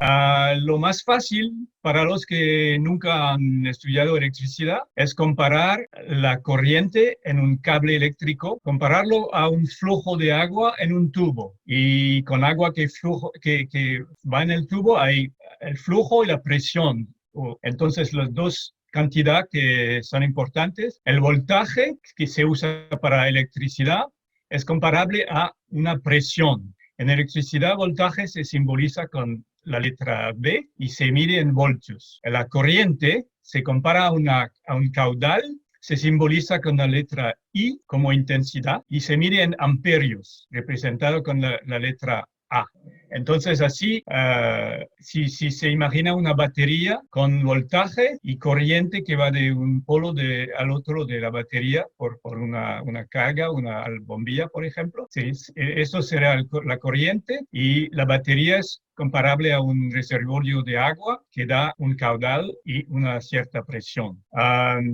Lo más fácil para los que nunca han estudiado electricidad es comparar la corriente en un cable eléctrico, compararlo a un flujo de agua en un tubo. Y con agua que va en el tubo hay el flujo y la presión. Entonces, las dos cantidades que son importantes. El voltaje que se usa para electricidad es comparable a una presión. En electricidad, voltaje se simboliza con la letra B y se mide en voltios. La corriente se compara a un caudal, se simboliza con la letra I como intensidad y se mide en amperios, representado con la letra A. Entonces, así, si se imagina una batería con voltaje y corriente que va de un polo al otro de la batería por una carga, una bombilla, por ejemplo, sí, eso será la corriente y la batería es comparable a un reservorio de agua que da un caudal y una cierta presión.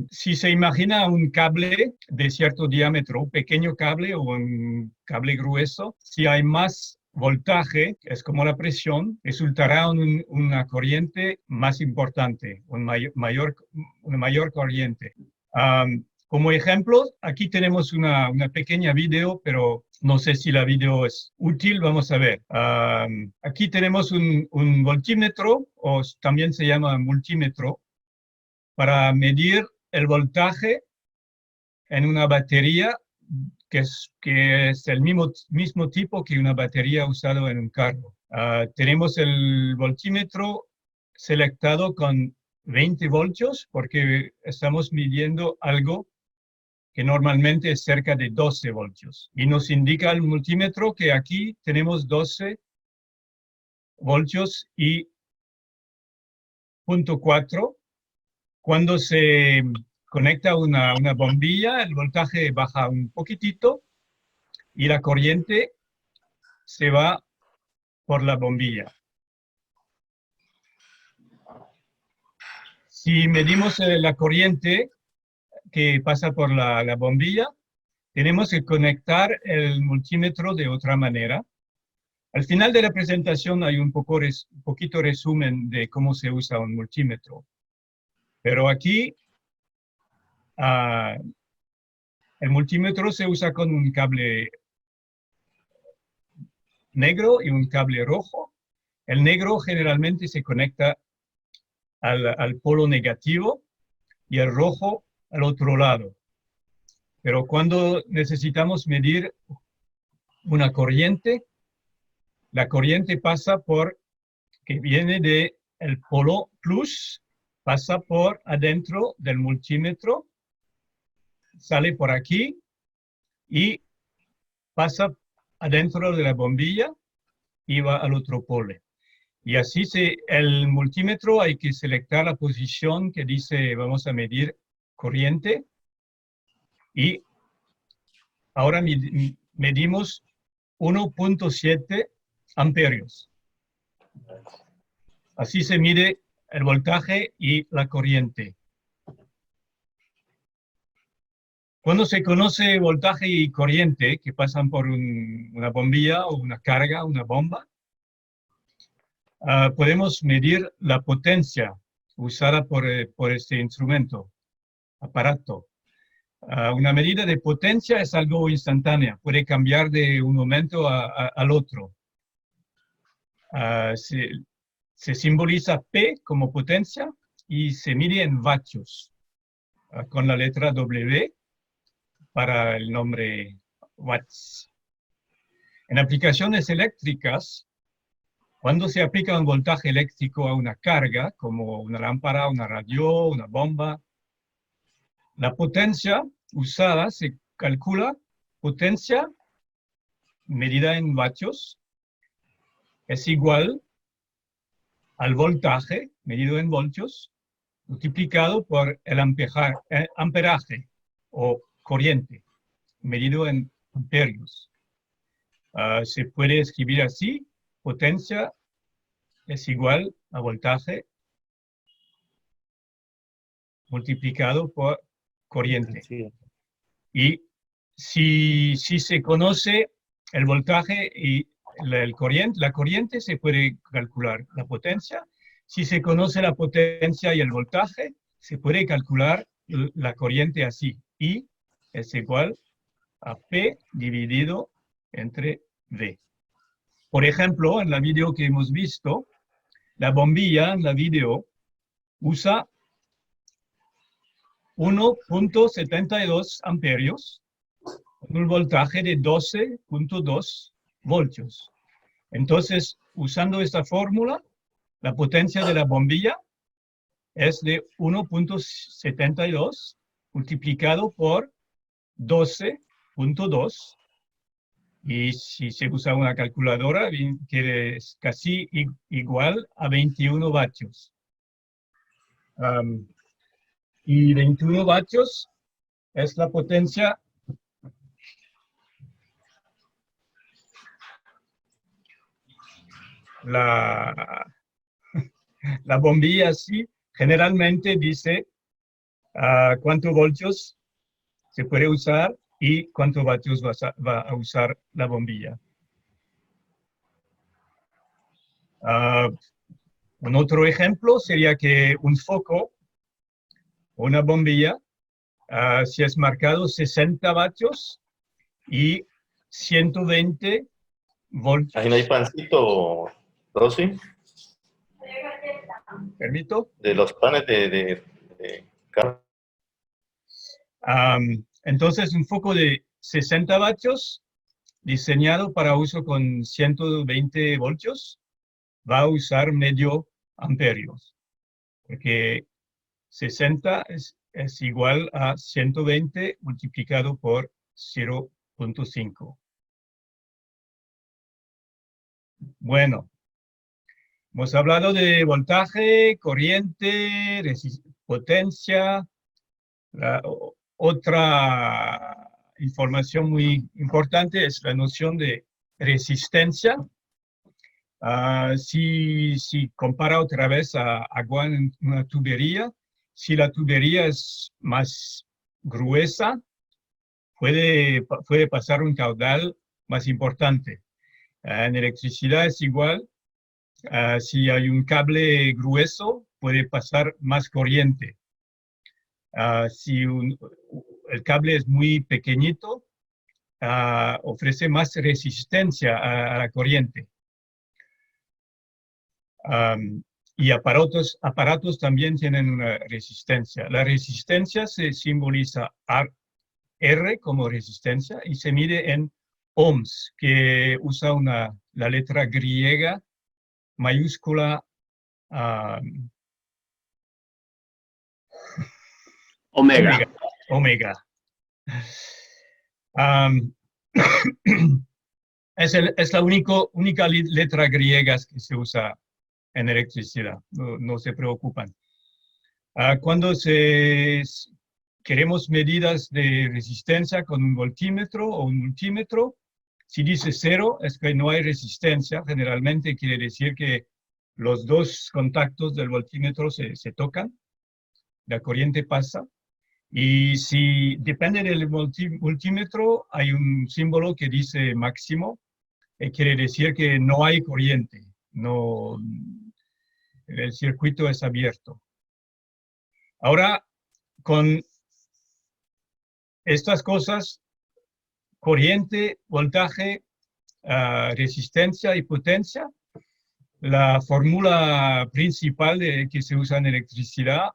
Si se imagina un cable de cierto diámetro, un pequeño cable o un cable grueso, si hay más voltaje, es como la presión, resultará una corriente más importante, una mayor corriente. Como ejemplo, aquí tenemos una pequeña video, pero no sé si la video es útil, vamos a ver. Aquí tenemos un voltímetro, o también se llama multímetro, para medir el voltaje en una batería que es el mismo tipo que una batería usada en un carro. Tenemos el voltímetro selectado con 20 voltios porque estamos midiendo algo que normalmente es cerca de 12 voltios. Y nos indica el multímetro que aquí tenemos 12 voltios y 0.4. Cuando se conecta una bombilla, el voltaje baja un poquitito y la corriente se va por la bombilla. Si medimos la corriente que pasa por la bombilla, tenemos que conectar el multímetro de otra manera. Al final de la presentación hay un poquito resumen de cómo se usa un multímetro. Pero aquí el multímetro se usa con un cable negro y un cable rojo. El negro generalmente se conecta al polo negativo y el rojo al otro lado. Pero cuando necesitamos medir una corriente, la corriente que viene del polo plus, pasa por adentro del multímetro, sale por aquí y pasa adentro de la bombilla y va al otro polo. Y así el multímetro hay que seleccionar la posición que dice vamos a medir corriente y ahora medimos 1.7 amperios. Así se mide el voltaje y la corriente. Cuando se conoce voltaje y corriente que pasan por una bombilla o una carga, una bomba, podemos medir la potencia usada por este instrumento, aparato. Una medida de potencia es algo instantánea, puede cambiar de un momento al otro. Se simboliza P como potencia y se mide en vatios, con la letra W para el nombre watts. En aplicaciones eléctricas, cuando se aplica un voltaje eléctrico a una carga, como una lámpara, una radio, una bomba, la potencia usada se calcula potencia medida en vatios es igual al voltaje medido en voltios multiplicado por el amperaje o corriente medido en amperios. Se puede escribir así: potencia es igual a voltaje multiplicado por corriente. Sí. Y si se conoce el voltaje y la corriente se puede calcular la potencia. Si se conoce la potencia y el voltaje, se puede calcular la corriente así. I es igual a P dividido entre V. Por ejemplo, en la video que hemos visto, la bombilla en la video usa 1.72 amperios con un voltaje de 12.2 voltios. Entonces, usando esta fórmula, la potencia de la bombilla es de 1.72 multiplicado por 12.2. Y si se usa una calculadora, que es casi igual a 21 vatios. Y 21 vatios es la potencia la bombilla sí generalmente dice cuántos voltios se puede usar y cuántos vatios va a usar la bombilla. Un otro ejemplo sería que un foco o una bombilla, si es marcado 60 vatios y 120 voltios. Ahí no hay pancito, Rosy. ¿Permito? De los panes de carne. Entonces, un foco de 60 vatios diseñado para uso con 120 voltios va a usar medio amperios, porque 60 es igual a 120 multiplicado por 0.5. Bueno, hemos hablado de voltaje, corriente, potencia. Otra información muy importante es la noción de resistencia. Si compara otra vez a agua en una tubería, si la tubería es más gruesa, puede pasar un caudal más importante. En electricidad es igual. Si hay un cable grueso, puede pasar más corriente. Si el cable es muy pequeñito, ofrece más resistencia a la corriente. Y aparatos también tienen una resistencia. La resistencia se simboliza R como resistencia y se mide en ohms, que usa la letra griega mayúscula omega. Es la única letra griega que se usa en electricidad, no se preocupan. Cuando queremos medidas de resistencia con un voltímetro o un multímetro, si dice 0 es que no hay resistencia, generalmente quiere decir que los dos contactos del voltímetro se tocan, la corriente pasa, y si depende del multímetro, hay un símbolo que dice máximo, quiere decir que no hay corriente, el circuito es abierto. Ahora, con estas cosas, corriente, voltaje, resistencia y potencia, la fórmula principal que se usa en electricidad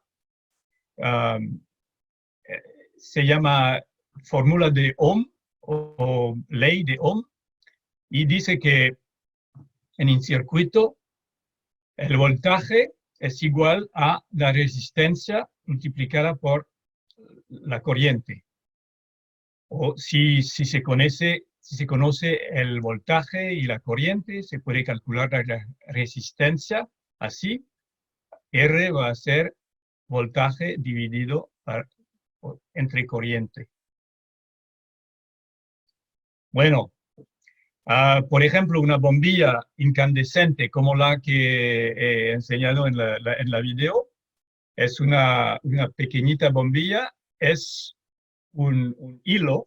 se llama fórmula de Ohm o ley de Ohm, y dice que en un circuito el voltaje es igual a la resistencia multiplicada por la corriente. O si se conoce el voltaje y la corriente, se puede calcular la resistencia así. R va a ser voltaje dividido entre corriente. Bueno, por ejemplo, una bombilla incandescente como la que he enseñado en la video, es una pequeñita bombilla, es un hilo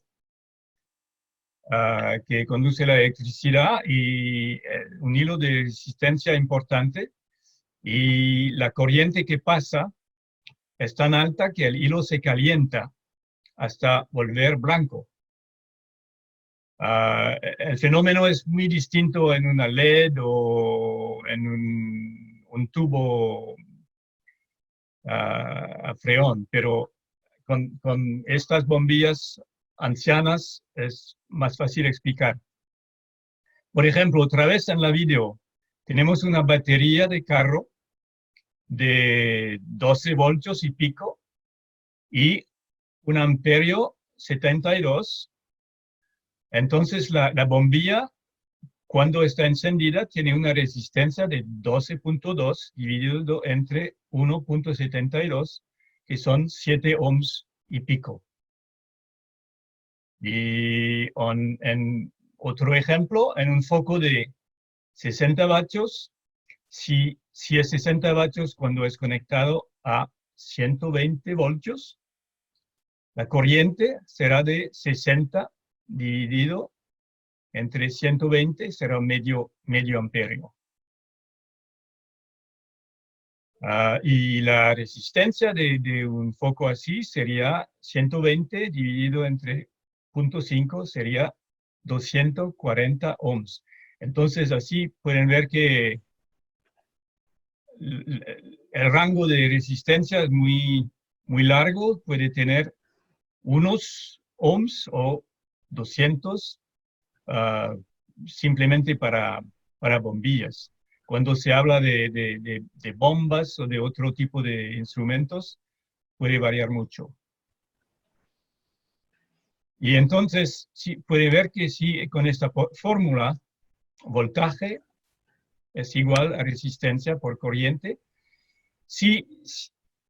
que conduce la electricidad y un hilo de resistencia importante. Y la corriente que pasa es tan alta que el hilo se calienta hasta volver blanco. El fenómeno es muy distinto en una LED o en un tubo a freón, pero con estas bombillas ancianas es más fácil explicar. Por ejemplo, otra vez en la video, tenemos una batería de carro de 12 voltios y pico y un amperio 72. Entonces la bombilla, cuando está encendida, tiene una resistencia de 12.2 dividido entre 1.72, que son 7 ohms y pico. Y en otro ejemplo, en un foco de 60 vatios, si es 60 vatios cuando es conectado a 120 voltios, la corriente será de 60 dividido entre 120, será medio amperio. Y la resistencia de un foco así sería 120 dividido entre 0.5, sería 240 ohms. Entonces así pueden ver que el rango de resistencia es muy largo, puede tener unos ohms o 200 simplemente para bombillas. Cuando se habla de bombas o de otro tipo de instrumentos, puede variar mucho. Y entonces puede ver que si con esta fórmula, voltaje es igual a resistencia por corriente. Si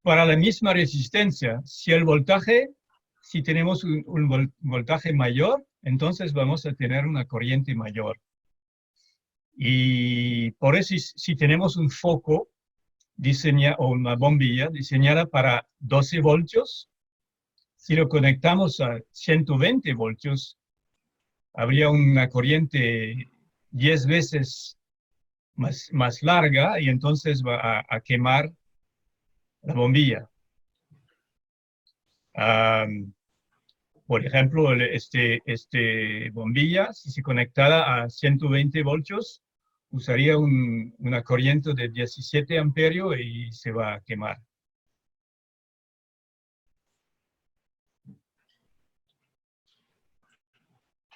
para la misma resistencia, si tenemos un voltaje mayor, entonces vamos a tener una corriente mayor. Y por eso si tenemos un foco o una bombilla diseñada para 12 voltios, si lo conectamos a 120 voltios, habría una corriente 10 veces más larga y entonces va a quemar la bombilla. Por ejemplo, este bombilla, si se conectara a 120 voltios, usaría una corriente de 17 amperios y se va a quemar.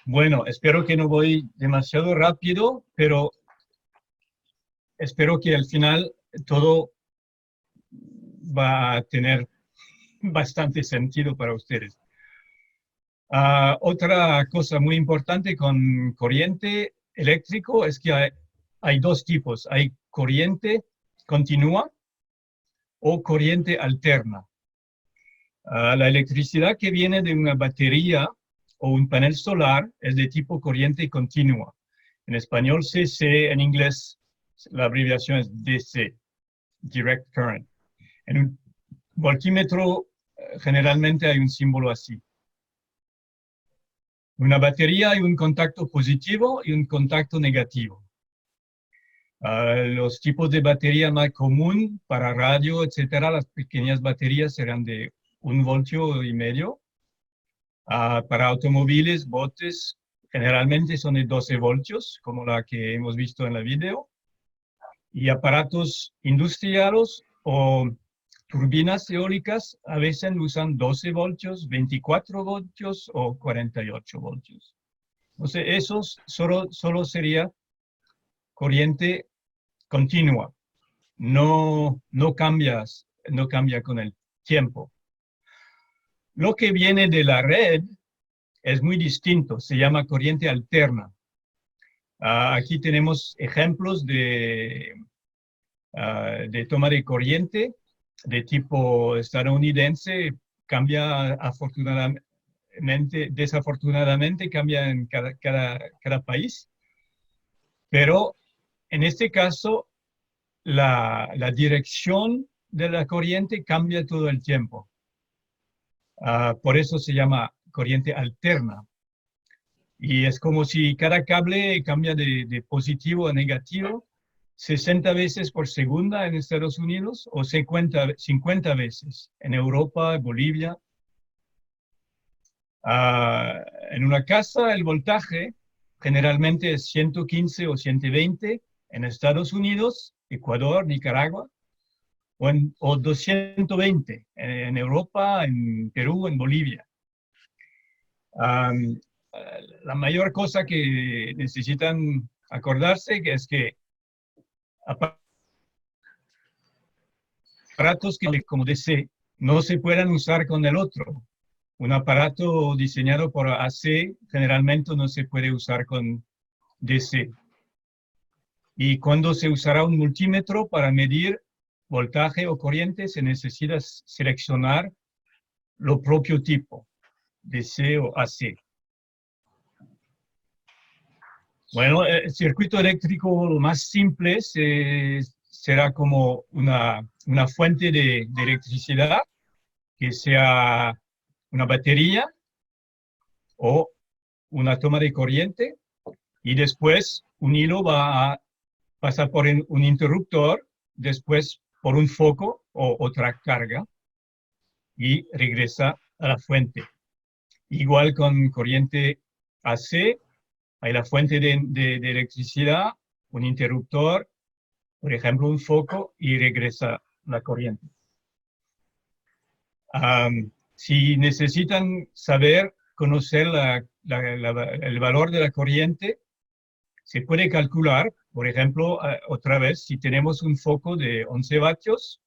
Bueno, espero que no voy demasiado rápido, pero espero que al final todo va a tener bastante sentido para ustedes. Otra cosa muy importante con corriente eléctrico es que hay dos tipos. Hay corriente continua o corriente alterna. La electricidad que viene de una batería o un panel solar es de tipo corriente continua. En español CC, en inglés la abreviación es DC, Direct Current. En un voltímetro generalmente hay un símbolo así. En una batería hay un contacto positivo y un contacto negativo. Los tipos de batería más común para radio, etcétera, las pequeñas baterías serán de 1,5 voltios. Para automóviles, botes, generalmente son de 12 voltios, como la que hemos visto en la video. Y aparatos industriales o turbinas eólicas a veces usan 12 voltios, 24 voltios o 48 voltios. Entonces, eso solo sería corriente continua. No cambia con el tiempo. Lo que viene de la red es muy distinto, se llama corriente alterna. Aquí tenemos ejemplos de toma de corriente de tipo estadounidense, cambia desafortunadamente cambia en cada país, pero en este caso la dirección de la corriente cambia todo el tiempo. Por eso se llama corriente alterna. Y es como si cada cable cambia de positivo a negativo 60 veces por segunda en Estados Unidos o 50 veces en Europa, Bolivia. En una casa el voltaje generalmente es 115 o 120 en Estados Unidos, Ecuador, Nicaragua, o 220 en Europa, en Perú, en Bolivia. Um, la mayor cosa que necesitan acordarse es que aparatos que como DC no se puedan usar con el otro. Un aparato diseñado por AC generalmente no se puede usar con DC. Y cuando se usará un multímetro para medir voltaje o corriente, se necesita seleccionar lo propio tipo, DC o AC. Bueno, el circuito eléctrico más simple será como una fuente de electricidad que sea una batería o una toma de corriente y después un hilo va a pasar por un interruptor, después por un foco o otra carga y regresa a la fuente. Igual con corriente AC, hay la fuente de electricidad, un interruptor, por ejemplo, un foco y regresa la corriente. Si necesitan saber, conocer el valor de la corriente, se puede calcular, por ejemplo, otra vez, si tenemos un foco de 11 vatios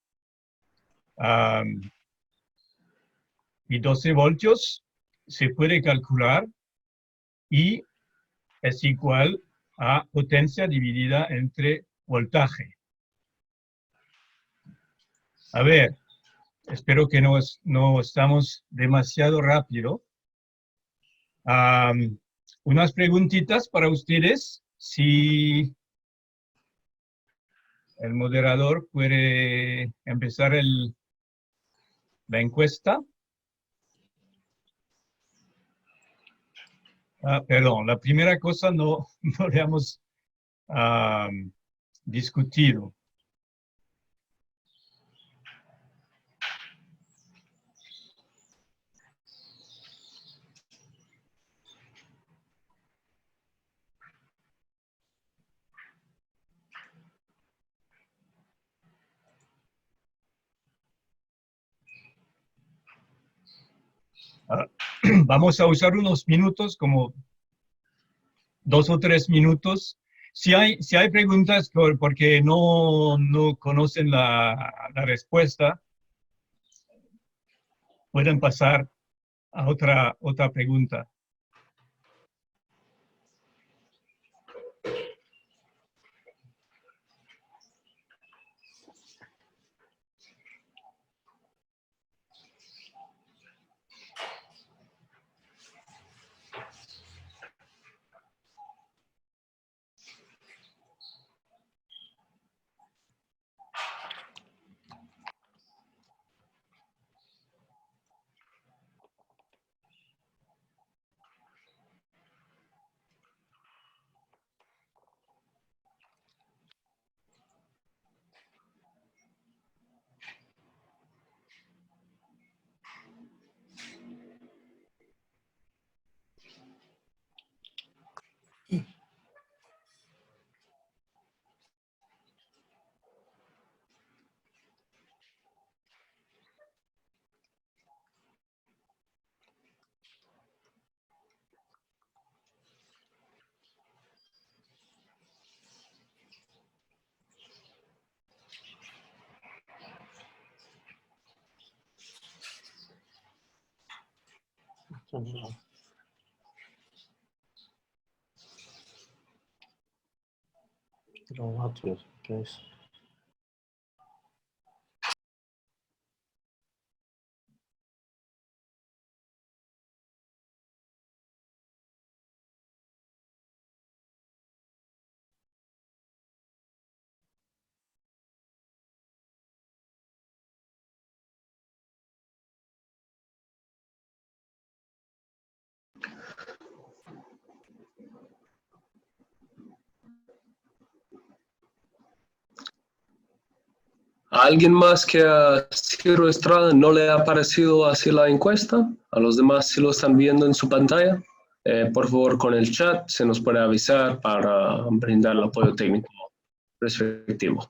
y 12 voltios, se puede calcular y es igual a potencia dividida entre voltaje. A ver, espero que no estamos demasiado rápido. Unas preguntitas para ustedes. Si el moderador puede empezar la encuesta. Perdón, la primera cosa no, no le hemos discutido. Vamos a usar unos minutos, como 2 o 3 minutos. Si hay preguntas porque no conocen la respuesta, pueden pasar a otra pregunta. Kilovatios, ¿qué es? ¿A alguien más que a Ciro Estrada no le ha parecido así la encuesta? ¿A los demás si lo están viendo en su pantalla? Por favor, con el chat se nos puede avisar para brindar el apoyo técnico respectivo.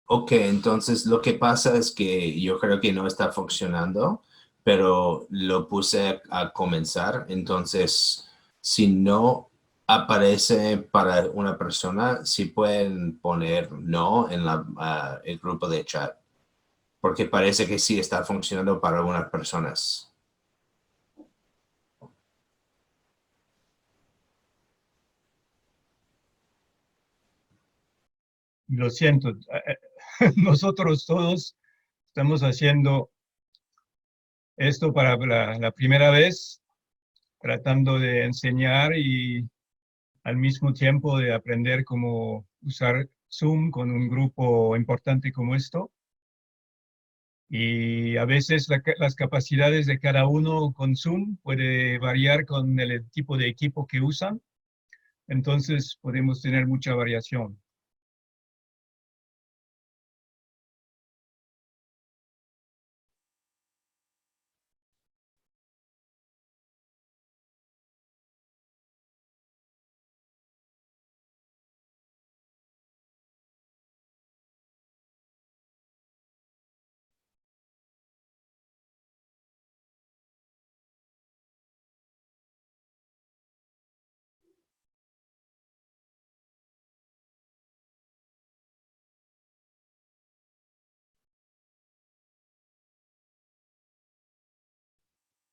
Ok, entonces lo que pasa es que yo creo que no está funcionando, pero lo puse a comenzar. Entonces, si no aparece para una persona, sí pueden poner no en el grupo de chat, porque parece que sí está funcionando para algunas personas. Lo siento, nosotros todos estamos haciendo esto para la primera vez, tratando de enseñar y al mismo tiempo de aprender cómo usar Zoom con un grupo importante como esto. Y a veces las capacidades de cada uno con Zoom puede variar con el tipo de equipo que usan. Entonces podemos tener mucha variación.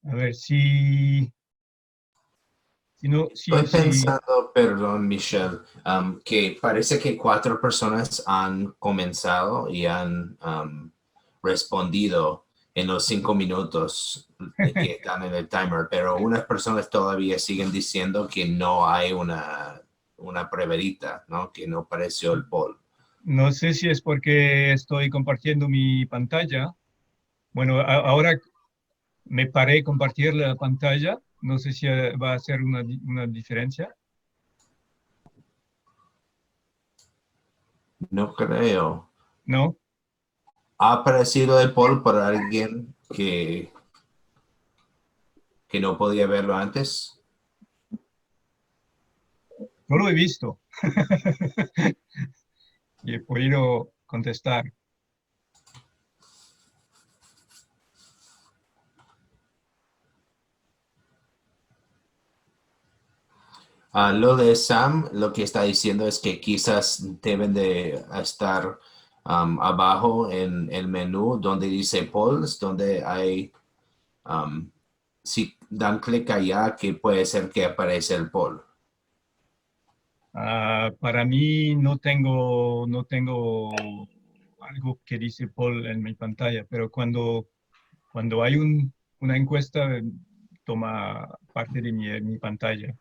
A ver si no, Estoy si pensando, perdón, Michelle, que parece que 4 personas han comenzado y han respondido en los 5 minutos que están en el timer, pero unas personas todavía siguen diciendo que no hay una preverita, ¿no? Que no apareció el poll. no sé si es porque estoy compartiendo mi pantalla. Bueno, ahora me paré compartir la pantalla. No sé si va a hacer una diferencia. No creo. ¿No? ¿Ha aparecido el poll para alguien que no podía verlo antes? No lo he visto. Y he podido contestar. Lo de Sam, lo que está diciendo es que quizás deben de estar abajo en el menú donde dice polls, donde hay, si dan clic allá, que puede ser que aparece el poll. Para mí no tengo algo que dice Paul en mi pantalla, pero cuando hay una encuesta, toma parte de mi pantalla.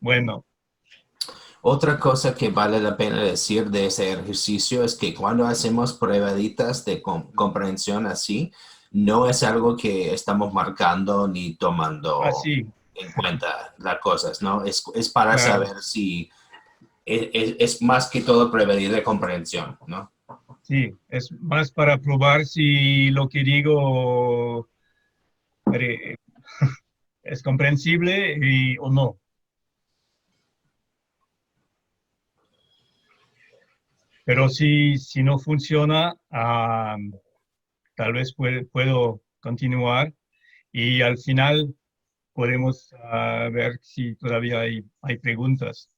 Bueno, Otra cosa que vale la pena decir de ese ejercicio es que cuando hacemos pruebaditas de comprensión así, no es algo que estamos marcando ni tomando así, en cuenta las cosas, ¿no? Es para claro, saber si es más que todo prevenir de comprensión, ¿no? sí, es más para probar si lo que digo eh, es comprensible o no. Pero si no funciona, tal vez puedo continuar y al final podemos ver si todavía hay preguntas.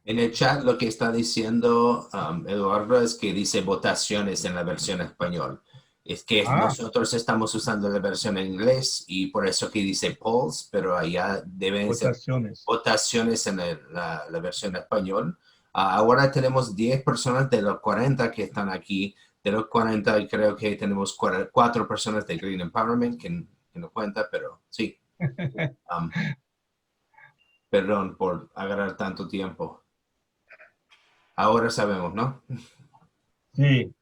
En el chat lo que está diciendo Eduardo es que dice votaciones en la versión español. Es que Ah, nosotros estamos usando la versión en inglés y por eso que dice polls, pero allá deben ser votaciones. votaciones en la versión español. Ahora tenemos 10 personas de los 40 que están aquí. De los 40 creo que tenemos 4 personas de Green Empowerment que no cuenta, pero sí. Perdón por agarrar tanto tiempo. Ahora sabemos, ¿no? Sí.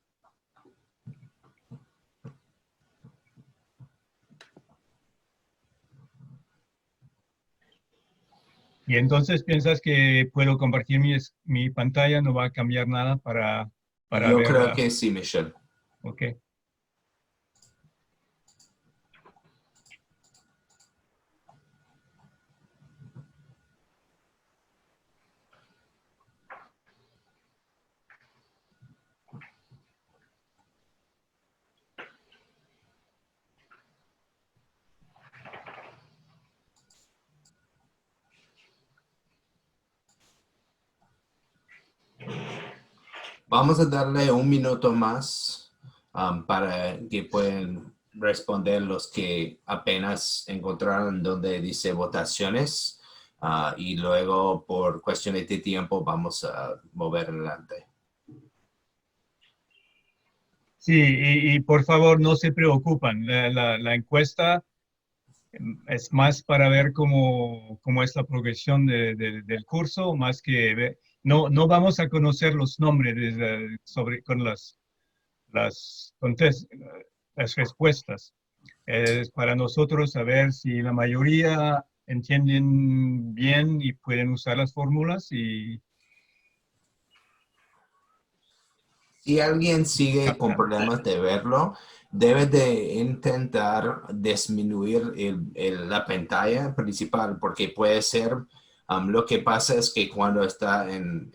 Y entonces piensas que puedo compartir mi pantalla, no va a cambiar nada para Yo ver. creo que sí, Michelle. Ok. Vamos a darle un minuto más para que puedan responder los que apenas encontraron donde dice votaciones y luego por cuestiones de tiempo vamos a mover adelante. Sí, y por favor no se preocupan. La encuesta es más para ver cómo es la progresión del curso, más que ver. No vamos a conocer los nombres con las respuestas. Es para nosotros saber si la mayoría entienden bien y pueden usar las fórmulas y Si alguien sigue con problemas de verlo, debe de intentar disminuir la pantalla principal porque puede ser, lo que pasa es que cuando está en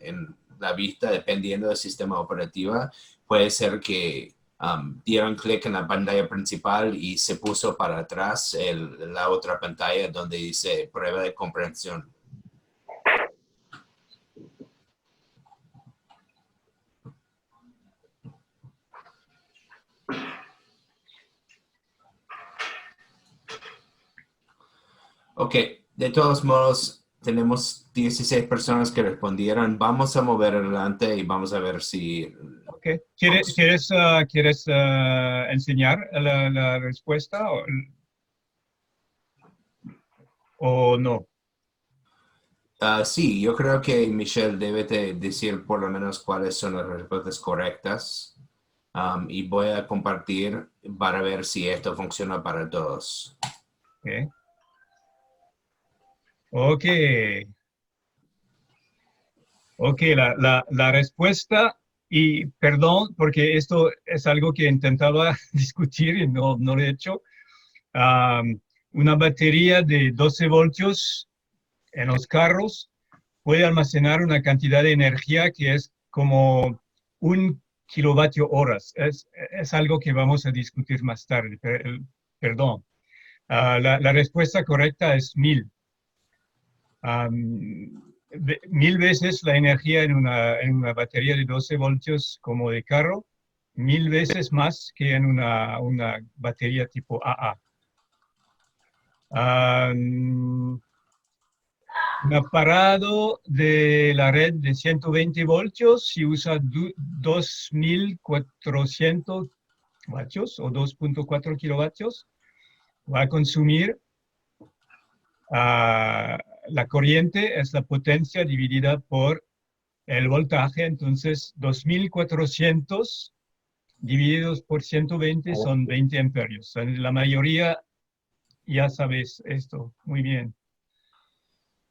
la vista, dependiendo del sistema operativo, puede ser que dieron clic en la pantalla principal y se puso para atrás la otra pantalla donde dice prueba de comprensión. Ok, de todos modos, tenemos 16 personas que respondieron. Vamos a mover adelante y vamos a ver si... Okay. ¿Quieres enseñar la respuesta o no? Sí, yo creo que Michelle debe de decir por lo menos cuáles son las respuestas correctas. Y voy a compartir para ver si esto funciona para todos. Okay. Ok, la respuesta, y perdón, porque esto es algo que intentaba discutir y no lo he hecho. Una batería de 12 voltios en los carros puede almacenar una cantidad de energía que es como 1 kWh. Es algo que vamos a discutir más tarde, perdón. La respuesta correcta es 1000. 1000 veces la energía en una batería de 12 voltios como de carro, 1000 veces más que en una batería tipo AA. Un aparato de la red de 120 voltios, si usa 2400 vatios o 2.4 kilovatios, va a consumir la corriente, es la potencia dividida por el voltaje, entonces 2400 divididos por 120 son 20 amperios. La mayoría ya sabes esto, muy bien.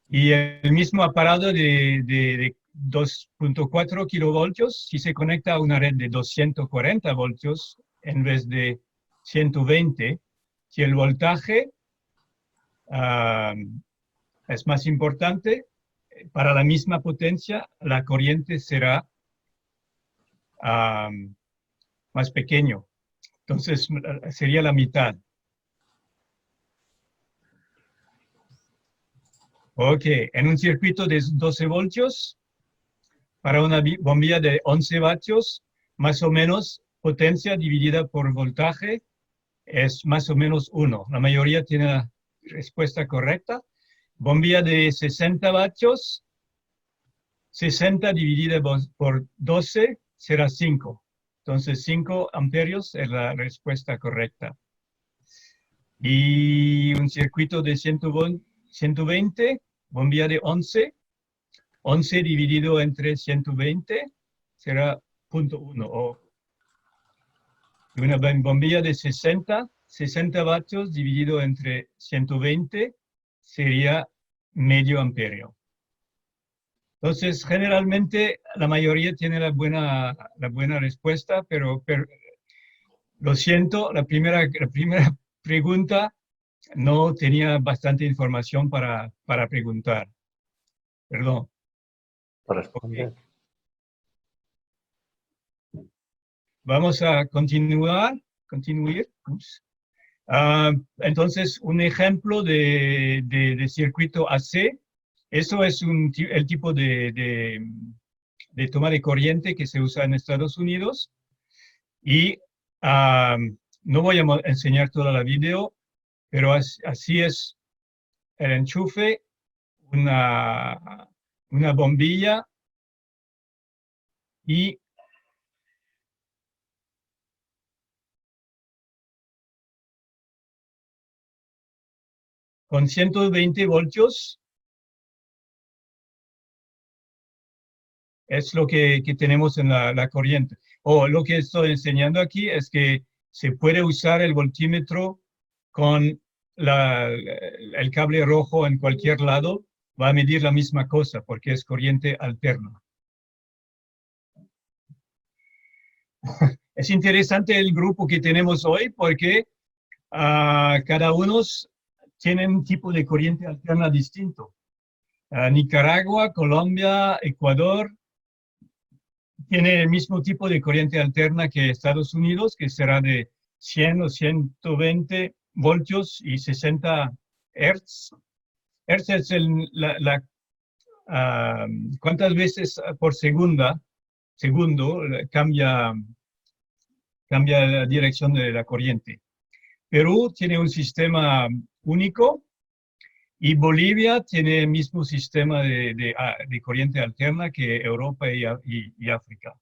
Y el mismo aparato de 2.4 kilovoltios, si se conecta a una red de 240 voltios en vez de 120, si el voltaje es más importante, para la misma potencia, la corriente será más pequeño. Entonces, sería la mitad. Ok, en un circuito de 12 voltios, para una bombilla de 11 vatios, más o menos potencia dividida por voltaje es más o menos 1. La mayoría tiene la respuesta correcta. Bombilla de 60 vatios, 60 dividido por 12 será 5. Entonces 5 amperios es la respuesta correcta. Y un circuito de 120, bombilla de 11. 11 dividido entre 120 será 0.1. O una bombilla de 60 vatios dividido entre 120 sería medio amperio. Entonces, generalmente la mayoría tiene la buena respuesta, pero lo siento, la primera pregunta no tenía bastante información para preguntar. Perdón. Para responder. Okay. Vamos a continuar. Entonces, un ejemplo de circuito AC. Eso es el tipo de toma de corriente que se usa en Estados Unidos. Y no voy a enseñar toda la video, pero así es el enchufe, una bombilla y con 120 voltios es lo que tenemos en la corriente. Lo que estoy enseñando aquí es que se puede usar el voltímetro con el cable rojo en cualquier lado, va a medir la misma cosa porque es corriente alterna. Es interesante el grupo que tenemos hoy porque cada uno tiene un tipo de corriente alterna distinto. Nicaragua, Colombia, Ecuador tiene el mismo tipo de corriente alterna que Estados Unidos, que será de 100 o 120 voltios y 60 hertz. Hertz es cuántas veces por segundo cambia la dirección de la corriente. Perú tiene un sistema único y Bolivia tiene el mismo sistema de corriente alterna que Europa y África.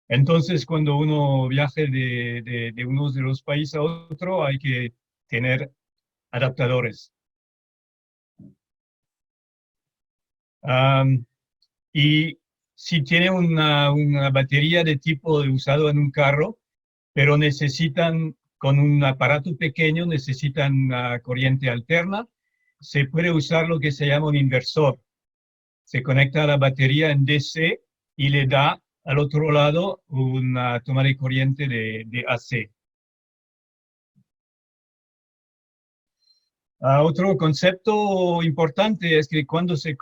Entonces, cuando uno viaje de uno de los países a otro, hay que tener adaptadores. Y si tiene una batería de tipo usado en un carro, pero con un aparato pequeño, necesitan una corriente alterna, se puede usar lo que se llama un inversor. Se conecta a la batería en DC y le da al otro lado una toma de corriente de AC. Otro concepto importante es que cuando se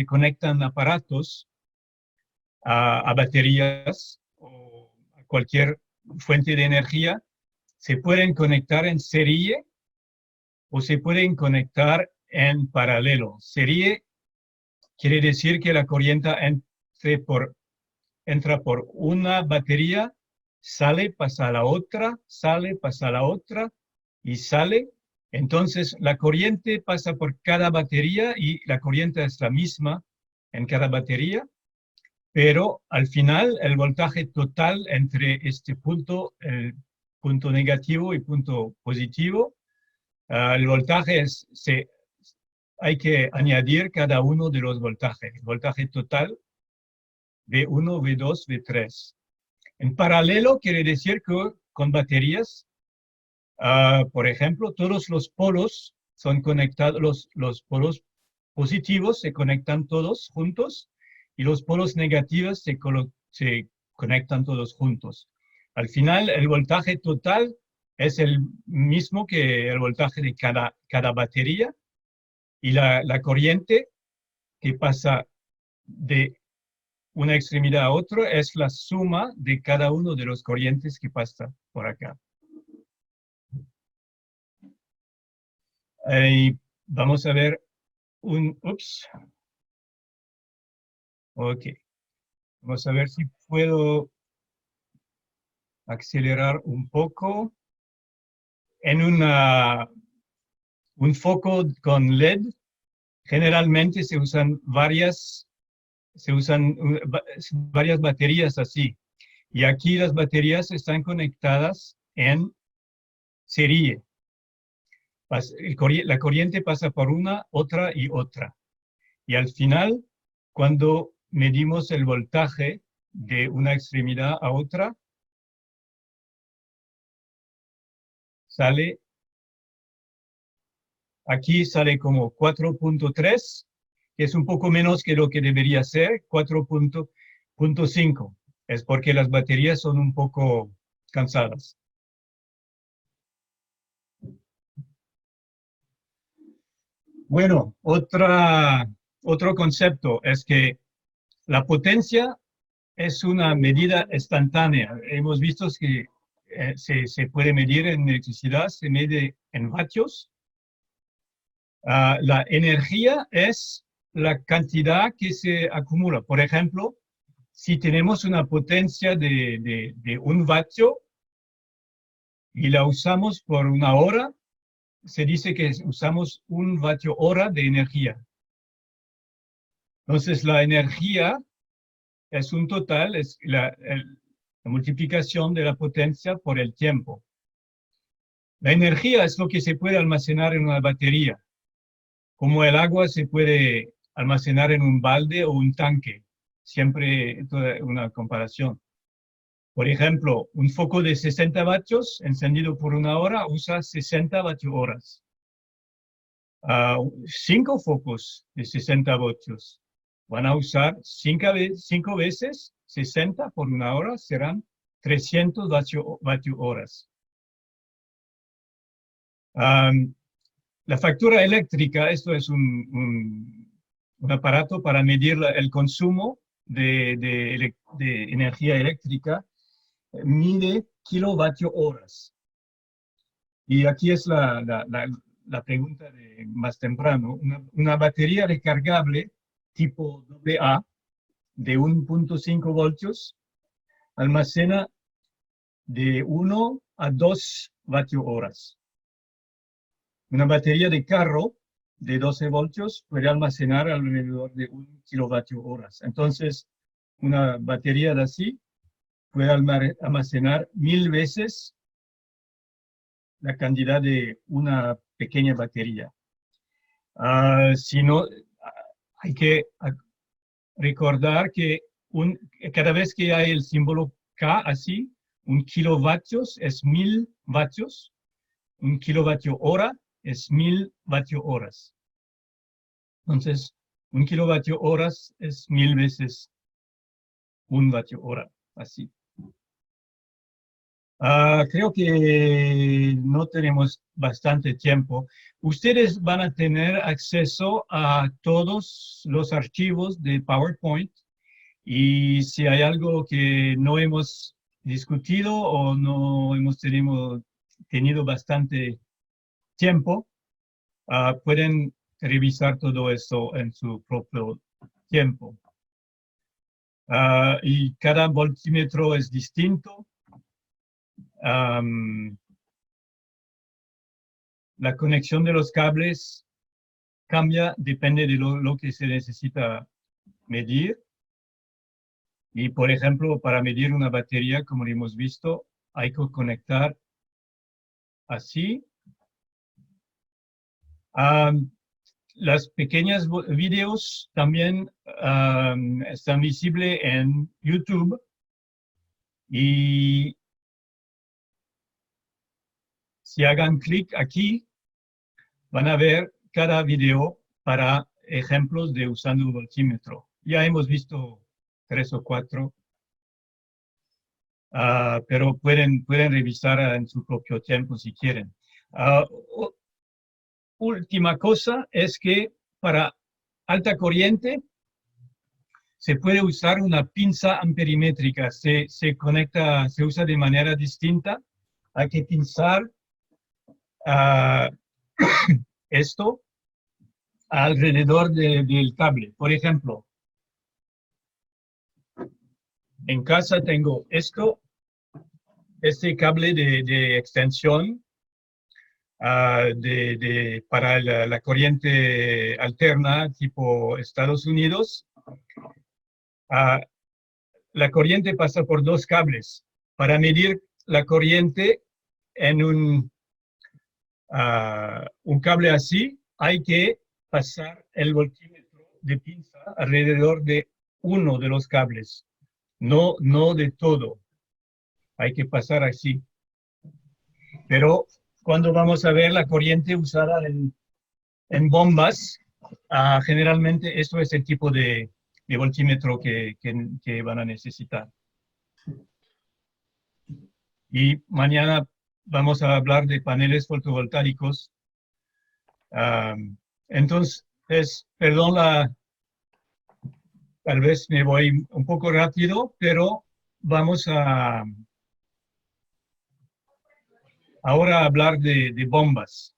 conectan aparatos a baterías o a cualquier fuente de energía, se pueden conectar en serie o se pueden conectar en paralelo. Serie quiere decir que la corriente entra por una batería, sale, pasa a la otra, sale, pasa a la otra y sale. Entonces, la corriente pasa por cada batería y la corriente es la misma en cada batería, pero al final el voltaje total entre este punto, el punto negativo y punto positivo, el voltaje hay que añadir cada uno de los voltajes. El voltaje total, V1, V2, V3. En paralelo quiere decir que con baterías, por ejemplo, todos los polos son conectados, los polos positivos se conectan todos juntos y los polos negativos se conectan todos juntos. Al final, el voltaje total es el mismo que el voltaje de cada batería y la corriente que pasa de una extremidad a otra es la suma de cada uno de los corrientes que pasa por acá. Vamos a ver Ok. Vamos a ver si puedo acelerar un poco. En un foco con LED Generalmente se usan varias baterías así. Y aquí las baterías están conectadas en serie. La corriente pasa por una, otra y otra. Y al final, cuando medimos el voltaje de una extremidad a otra, aquí sale como 4.3, que es un poco menos que lo que debería ser, 4.5. Es porque las baterías son un poco cansadas. Bueno, otro concepto es que la potencia es una medida instantánea. Hemos visto que se puede medir en electricidad, se mide en vatios. La energía es la cantidad que se acumula. Por ejemplo, si tenemos una potencia de 1 vatio y la usamos por 1 hora, se dice que usamos 1 vatio hora de energía. Entonces, la energía es un total, es la multiplicación de la potencia por el tiempo. La energía es lo que se puede almacenar en una batería, como el agua se puede almacenar en un balde o un tanque, siempre una comparación. Por ejemplo, un foco de 60 vatios encendido por 1 hora usa 60 vatio horas. 5 focos de 60 vatios van a usar 5 veces 60 por 1 hora, serán 300 vatio horas. La factura eléctrica, esto es un aparato para medir el consumo de energía eléctrica, mide kilovatio horas. Y aquí es la pregunta de más temprano. Una batería recargable tipo AA de 1.5 voltios almacena de 1 a 2 vatio horas. Una batería de carro de 12 voltios puede almacenar alrededor de 1 kilovatio horas. Entonces, una batería de así puede almacenar 1000 veces la cantidad de una pequeña batería. Si no, hay que recordar que cada vez que hay el símbolo K así, 1 kilovatios es 1000 vatios, 1 kilovatio hora es 1000 vatio horas. Entonces, 1 kilovatio horas es 1000 veces 1 vatio hora, así. Creo que no tenemos bastante tiempo. Ustedes van a tener acceso a todos los archivos de PowerPoint y si hay algo que no hemos discutido o no hemos tenido bastante tiempo, pueden revisar todo eso en su propio tiempo. Y cada voltímetro es distinto. La conexión de los cables cambia, depende de lo que se necesita medir. Y, por ejemplo, para medir una batería, como hemos visto, hay que conectar así. Las pequeñas videos también están visibles en YouTube. Y si hagan clic aquí, van a ver cada video para ejemplos de usando un voltímetro. Ya hemos visto 3 o 4, pero pueden revisar en su propio tiempo si quieren. Última cosa es que para alta corriente se puede usar una pinza amperimétrica. Se usa de manera distinta. Hay que pinzar esto alrededor del cable. Por ejemplo, en casa tengo este cable de extensión. para la corriente alterna tipo Estados Unidos. La corriente pasa por dos cables. Para medir la corriente en un cable así, hay que pasar el voltímetro de pinza alrededor de uno de los cables, no de todo. Hay que pasar así. Pero cuando vamos a ver la corriente usada en bombas, generalmente esto es el tipo de voltímetro que van a necesitar. Y mañana vamos a hablar de paneles fotovoltaicos. Entonces, perdón, tal vez me voy un poco rápido, pero vamos ahora a hablar de bombas.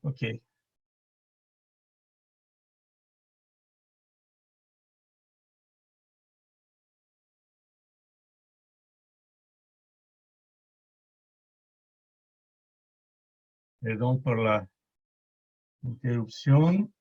Ok. Perdón por la interrupción.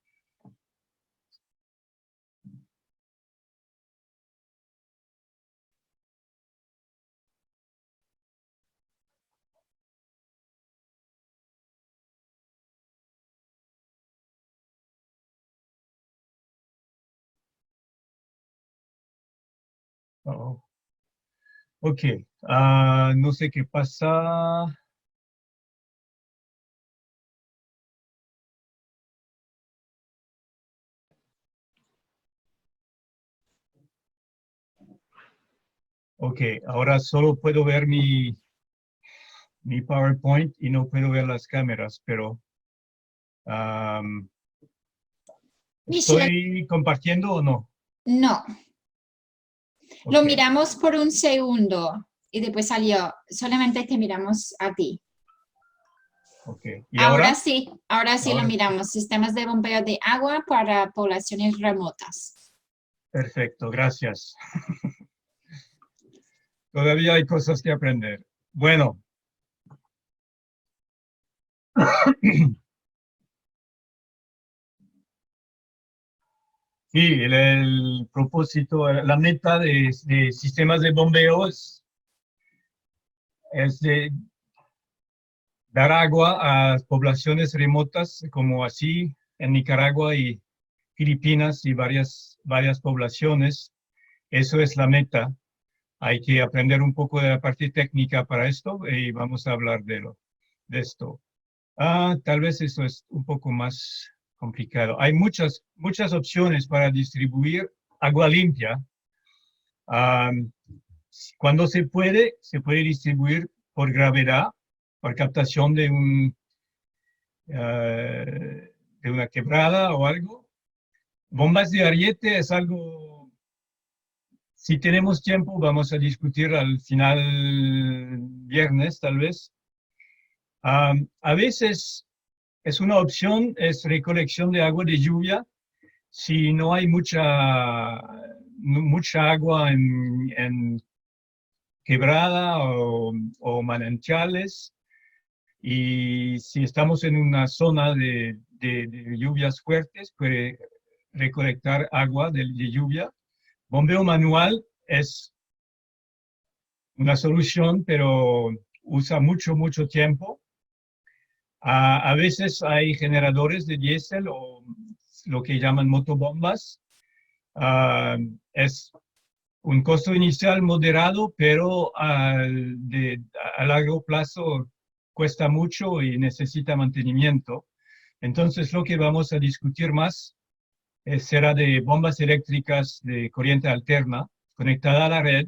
Ok, no sé qué pasa. Ok, ahora solo puedo ver mi PowerPoint y no puedo ver las cámaras, pero Michelle, ¿estoy compartiendo o no? no. Lo Ok, miramos por un segundo y después salió. Solamente te miramos a ti. ok. ¿Y ahora? Sí, lo Ahora sí. miramos. Sistemas de bombeo de agua para poblaciones remotas. Perfecto, gracias. Todavía hay cosas que aprender. Bueno. Sí, el propósito, la meta de sistemas de bombeo es de dar agua a poblaciones remotas como así en Nicaragua y Filipinas y varias poblaciones. Eso es la meta. Hay que aprender un poco de la parte técnica para esto y vamos a hablar de esto. Tal vez eso es un poco más complicado. Hay muchas opciones para distribuir agua limpia. Cuando se puede distribuir por gravedad, por captación de una quebrada o algo. Bombas de ariete es algo, si tenemos tiempo, vamos a discutir al final viernes, tal vez. A veces es una opción, es recolección de agua de lluvia. Si no hay mucha agua en quebrada o manantiales, y si estamos en una zona de lluvias fuertes, puede recolectar agua de lluvia. Bombeo manual es una solución, pero usa mucho tiempo. A veces hay generadores de diésel o lo que llaman motobombas. Es un costo inicial moderado, pero a largo plazo cuesta mucho y necesita mantenimiento. Entonces, lo que vamos a discutir más será de bombas eléctricas de corriente alterna conectada a la red,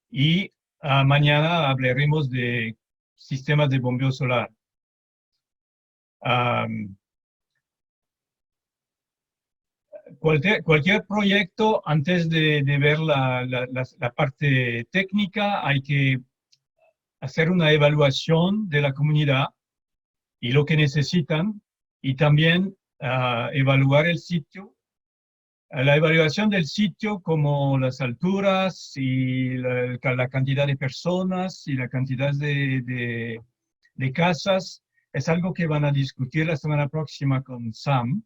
y mañana hablaremos de sistemas de bombeo solar. Cualquier proyecto, antes de ver la parte técnica, hay que hacer una evaluación de la comunidad y lo que necesitan, y también evaluar el sitio. La evaluación del sitio, como las alturas y la cantidad de personas y la cantidad de casas, es algo que van a discutir la semana próxima con Sam.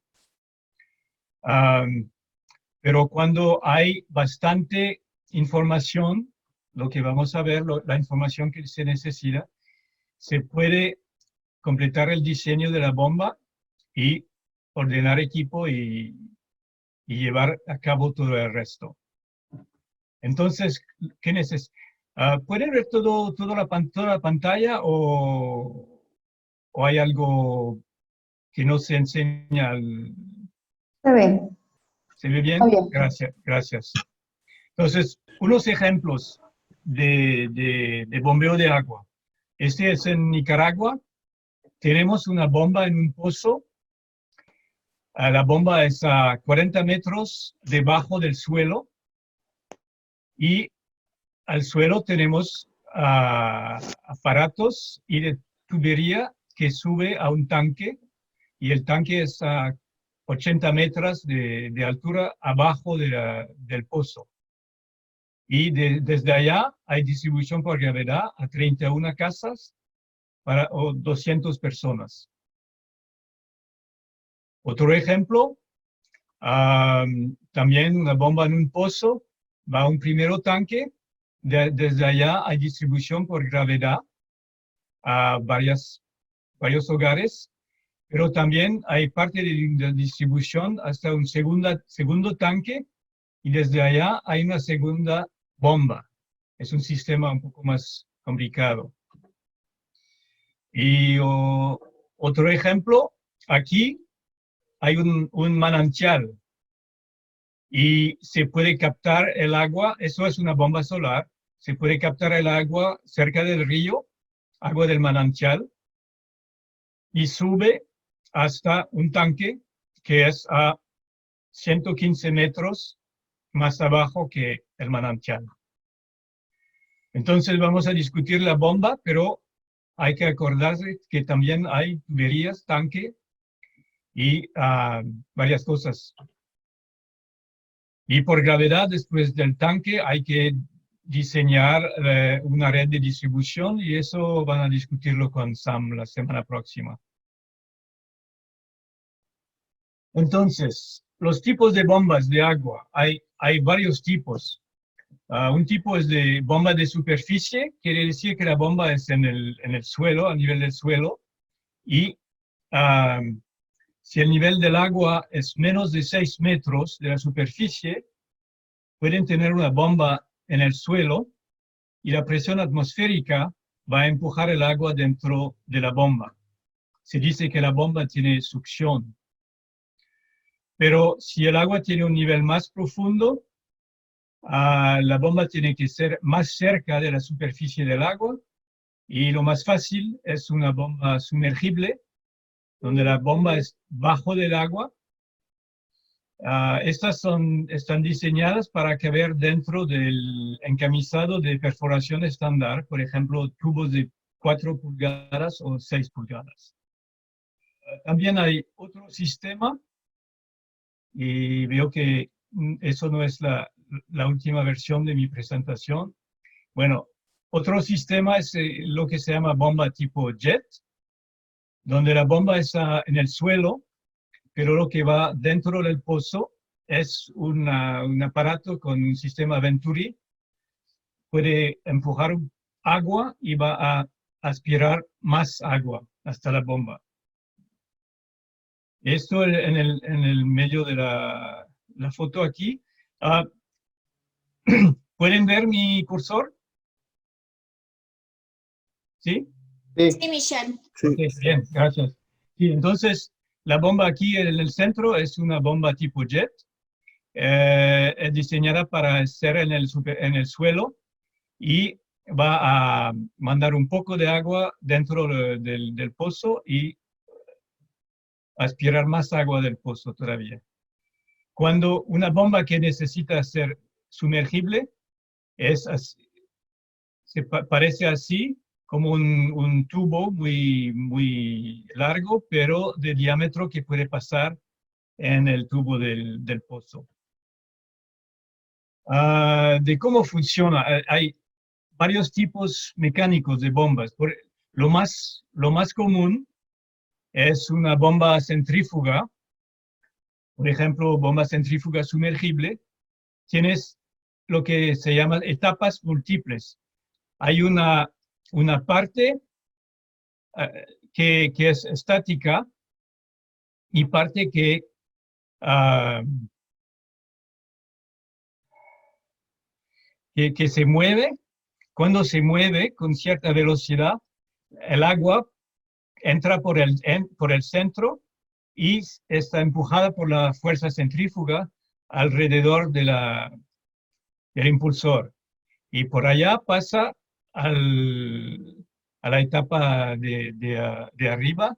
Pero cuando hay bastante información, lo que vamos a ver, la información que se necesita, se puede completar el diseño de la bomba y ordenar equipo y llevar a cabo todo el resto. Entonces, ¿qué necesitas? ¿Pueden ver toda la pantalla o hay algo que no se enseña? Está bien. ¿Se ve bien? Está bien. Gracias, gracias. Entonces, unos ejemplos de bombeo de agua. Este es en Nicaragua. Tenemos una bomba en un pozo. La bomba es a 40 metros debajo del suelo y al suelo tenemos aparatos y de tubería que sube a un tanque y el tanque es a 80 metros de altura abajo del pozo. Y desde allá hay distribución por gravedad a 31 casas o 200 personas. Otro ejemplo, también una bomba en un pozo, va a un primero tanque, desde allá hay distribución por gravedad a varios hogares, pero también hay parte de distribución hasta un segundo tanque y desde allá hay una segunda bomba. Es un sistema un poco más complicado. Y otro ejemplo, aquí hay un manantial y se puede captar el agua, eso es una bomba solar, se puede captar el agua cerca del río, agua del manantial, y sube hasta un tanque que es a 115 metros más abajo que el manantial. Entonces vamos a discutir la bomba, pero hay que acordarse que también hay tuberías, tanque y varias cosas. Y por gravedad, después del tanque, hay que diseñar una red de distribución y eso van a discutirlo con Sam la semana próxima. Entonces, los tipos de bombas de agua, hay varios tipos. Un tipo es de bomba de superficie, quiere decir que la bomba es en el suelo, a nivel del suelo, y si el nivel del agua es menos de 6 metros de la superficie, pueden tener una bomba en el suelo y la presión atmosférica va a empujar el agua dentro de la bomba. Se dice que la bomba tiene succión. Pero si el agua tiene un nivel más profundo, la bomba tiene que ser más cerca de la superficie del agua y lo más fácil es una bomba sumergible, donde la bomba es bajo del agua. Estas están diseñadas para caber dentro del encamisado de perforación estándar, por ejemplo, tubos de 4 pulgadas o 6 pulgadas. También hay otro sistema, y veo que eso no es la última versión de mi presentación. Bueno, otro sistema es lo que se llama bomba tipo jet, donde la bomba está en el suelo, pero lo que va dentro del pozo es un aparato con un sistema Venturi. Puede empujar agua y va a aspirar más agua hasta la bomba. Esto en el medio de la foto aquí. ¿Pueden ver mi cursor? ¿Sí? Sí, Michelle. Sí. Okay, bien, gracias. Sí, entonces, la bomba aquí en el centro es una bomba tipo jet. Es diseñada para ser en el suelo y va a mandar un poco de agua dentro del pozo y aspirar más agua del pozo todavía. Cuando una bomba que necesita ser sumergible parece así, como un tubo muy largo, pero de diámetro que puede pasar en el tubo del pozo. De cómo funciona, hay varios tipos mecánicos de bombas. Lo más común es una bomba centrífuga, por ejemplo, bomba centrífuga sumergible. Tienes lo que se llama etapas múltiples. Hay una parte que es estática y parte que se mueve. Cuando se mueve con cierta velocidad, el agua entra por el centro y está empujada por la fuerza centrífuga alrededor del impulsor. Y por allá pasa a la etapa de arriba,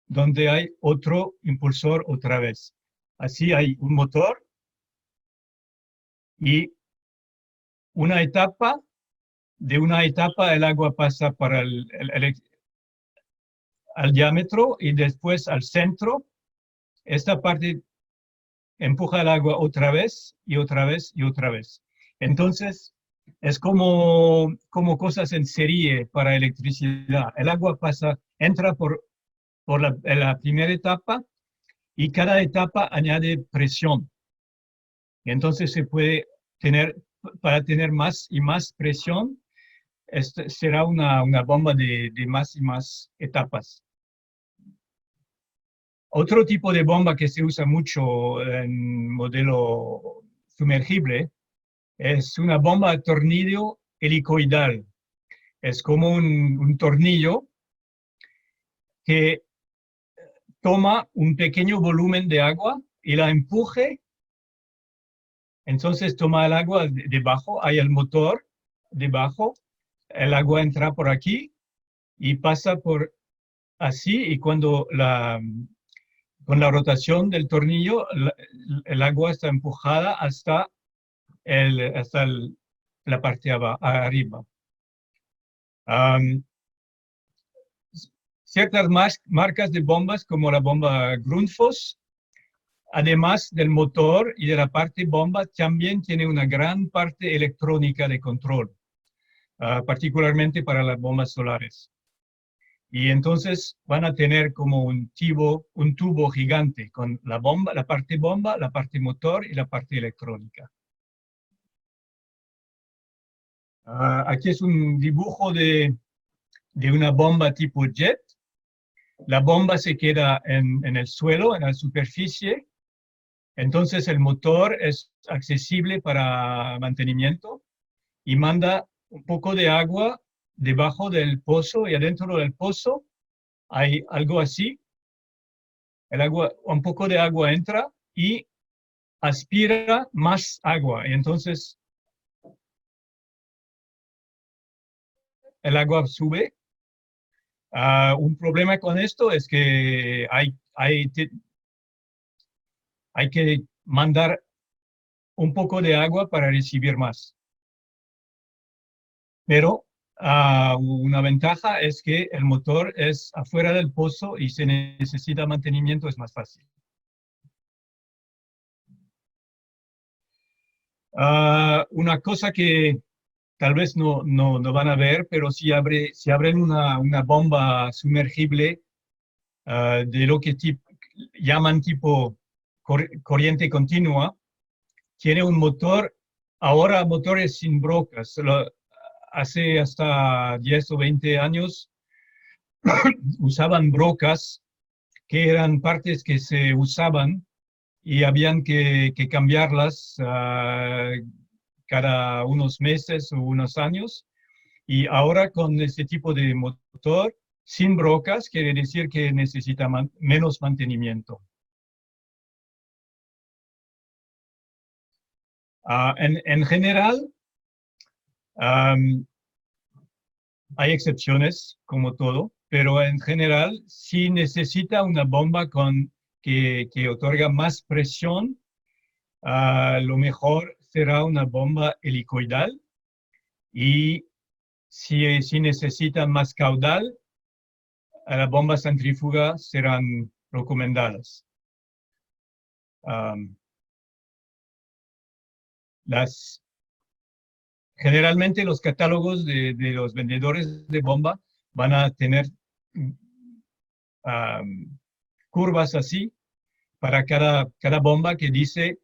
donde hay otro impulsor otra vez. Así hay un motor y de una etapa el agua pasa para al diámetro y después al centro. Esta parte empuja el agua otra vez y otra vez y otra vez. Entonces, es como cosas en serie para electricidad. El agua entra por la primera etapa y cada etapa añade presión. Entonces se puede para tener más y más presión, será una bomba de más y más etapas. Otro tipo de bomba que se usa mucho en modelo sumergible es una bomba de tornillo helicoidal. Es como un tornillo que toma un pequeño volumen de agua y la empuje. Entonces toma el agua debajo, hay el motor debajo, el agua entra por aquí y pasa por así, y cuando con la rotación del tornillo, el agua está empujada hasta la parte arriba. Ciertas marcas de bombas, como la bomba Grundfos, además del motor y de la parte bomba, también tiene una gran parte electrónica de control, particularmente para las bombas solares. Y entonces van a tener como un tubo gigante con la parte bomba, la parte motor y la parte electrónica. Aquí es un dibujo de una bomba tipo jet. La bomba se queda en el suelo, en la superficie. Entonces el motor es accesible para mantenimiento y manda un poco de agua debajo del pozo, y adentro del pozo hay algo así. Un poco de agua entra y aspira más agua, y entonces el agua sube. Un problema con esto es que hay que mandar un poco de agua para recibir más. Pero una ventaja es que el motor es afuera del pozo y si necesita mantenimiento es más fácil. Una cosa que tal vez no van a ver, pero si abren una bomba sumergible de lo que llaman tipo corriente continua, tiene un motor, ahora motores sin brocas. Hace hasta 10 o 20 años usaban brocas, que eran partes que se usaban y habían que cambiarlas cada unos meses o unos años. Y ahora con este tipo de motor sin brocas, quiere decir que necesita menos mantenimiento. En general, hay excepciones, como todo, pero en general, si necesita una bomba que otorga más presión, lo mejor será una bomba helicoidal. Y si necesita más caudal, las bombas centrífugas serán recomendadas. Generalmente los catálogos de los vendedores de bomba van a tener curvas así para cada bomba que dice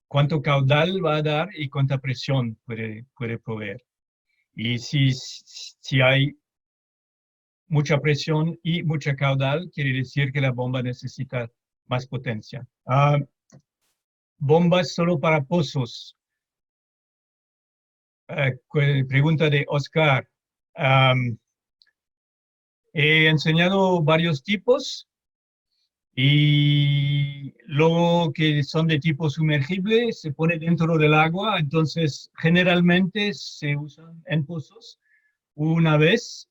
cuánto caudal va a dar y cuánta presión puede proveer. Y si hay mucha presión y mucha caudal, quiere decir que la bomba necesita más potencia. Bombas solo para pozos. Pregunta de Oscar. He enseñado varios tipos y luego que son de tipo sumergible se pone dentro del agua, entonces generalmente se usan en pozos una vez.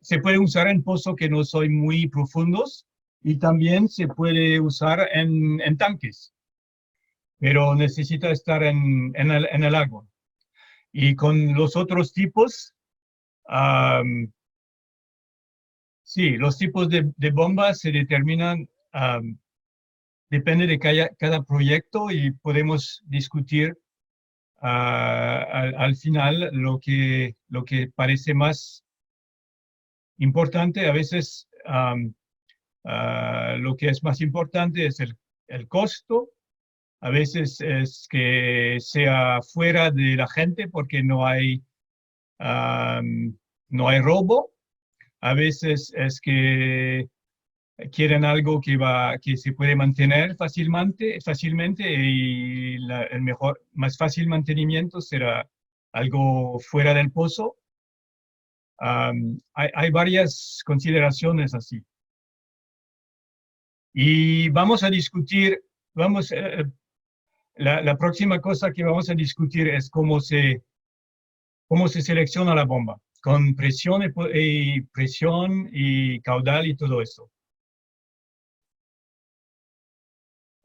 Se puede usar en pozos que no son muy profundos y también se puede usar en tanques, pero necesita estar en el agua. Y con los otros tipos, sí, los tipos de bombas se determinan, depende de cada proyecto y podemos discutir al final lo que parece más importante. A veces lo que es más importante es el costo. A veces es que sea fuera de la gente porque no hay robo. A veces es que quieren algo que se puede mantener fácilmente y el más fácil mantenimiento será algo fuera del pozo. Hay varias consideraciones así. Y vamos a discutir, la próxima cosa que vamos a discutir es cómo se selecciona la bomba, con presión y caudal y todo eso.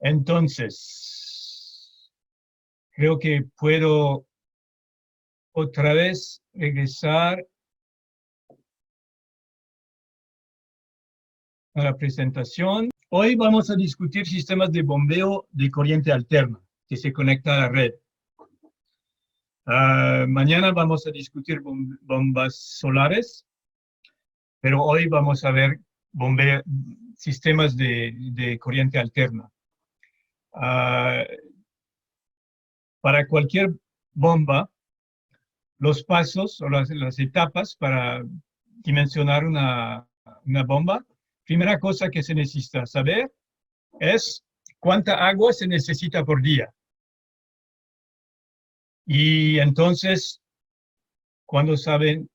Entonces, creo que puedo otra vez regresar a la presentación. Hoy vamos a discutir sistemas de bombeo de corriente alterna que se conecta a la red. Mañana vamos a discutir bombas solares, pero hoy vamos a ver sistemas de corriente alterna. Para cualquier bomba, los pasos o las etapas para dimensionar una bomba, primera cosa que se necesita saber es cuánta agua se necesita por día. Y entonces, cuando saben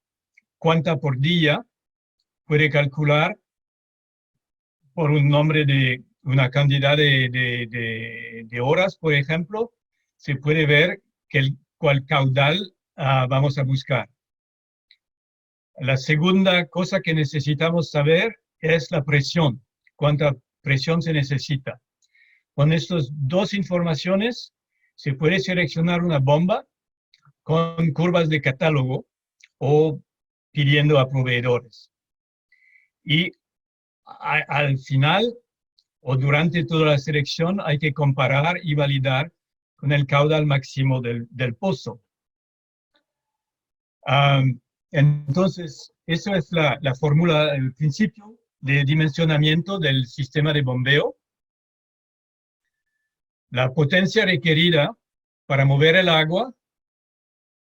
cuánta por día, puede calcular por un nombre de una cantidad de horas, por ejemplo, se puede ver cuál caudal vamos a buscar. La segunda cosa que necesitamos saber es la presión, cuánta presión se necesita. Con estas dos informaciones se puede seleccionar una bomba con curvas de catálogo o pidiendo a proveedores. Y al final o durante toda la selección hay que comparar y validar con el caudal máximo del pozo. Entonces, eso es la fórmula, el principio de dimensionamiento del sistema de bombeo. La potencia requerida para mover el agua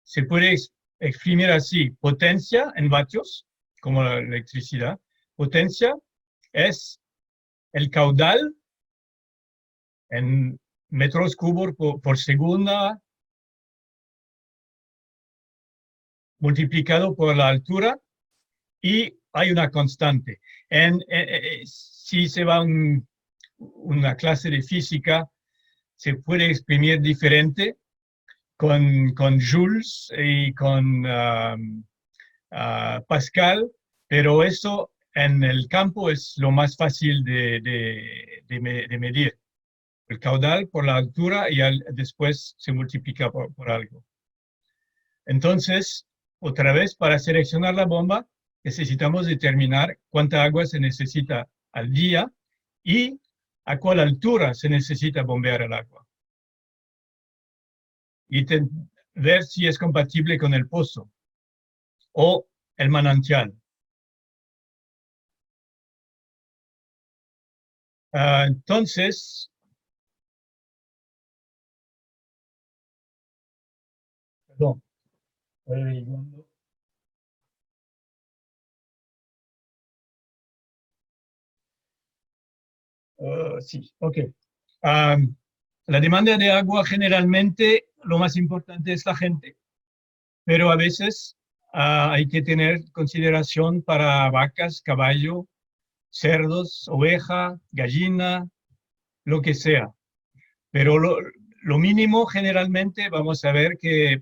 se puede exprimir así: potencia en vatios, como la electricidad. Potencia es el caudal en metros cúbicos por segundo multiplicado por la altura, y hay una constante. Si se va a una clase de física, se puede exprimir diferente con joules y con Pascal, pero eso en el campo es lo más fácil de medir. El caudal por la altura y después se multiplica por algo. Entonces, otra vez, para seleccionar la bomba, necesitamos determinar cuánta agua se necesita al día y a cuál altura se necesita bombear el agua. Y ver si es compatible con el pozo o el manantial. Entonces, perdón, estoy averiguando. Sí, ok. La demanda de agua generalmente lo más importante es la gente, pero a veces hay que tener consideración para vacas, caballo, cerdos, oveja, gallina, lo que sea. Pero lo mínimo generalmente vamos a ver que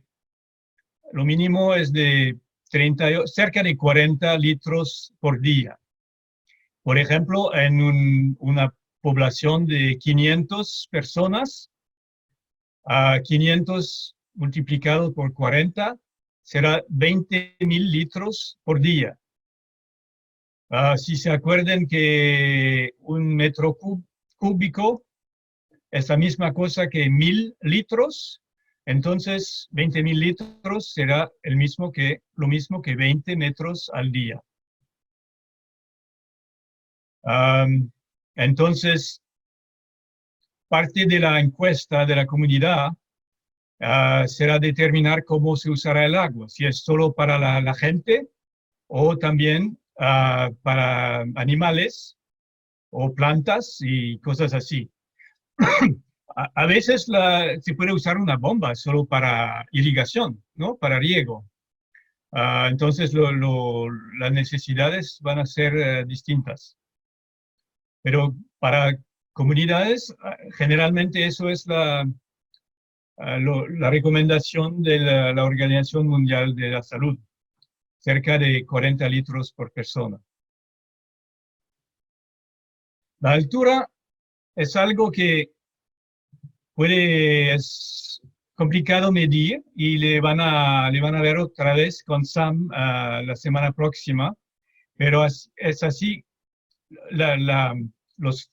lo mínimo es de cerca de 40 litros por día. Por ejemplo, en una población de 500 personas, a 500 multiplicado por 40 será 20.000 litros por día. Si se acuerdan que un metro cúbico es la misma cosa que 1.000 litros, entonces 20.000 litros será lo mismo que 20 metros al día. Entonces, parte de la encuesta de la comunidad será determinar cómo se usará el agua, si es solo para la gente o también para animales o plantas y cosas así. A veces se puede usar una bomba solo para irrigación, ¿no? Para riego. Entonces las necesidades van a ser distintas. Pero para comunidades, generalmente eso es la recomendación de la Organización Mundial de la Salud, cerca de 40 litros por persona. La altura es algo que es complicado medir y le van a ver otra vez con Sam la semana próxima, pero es así, las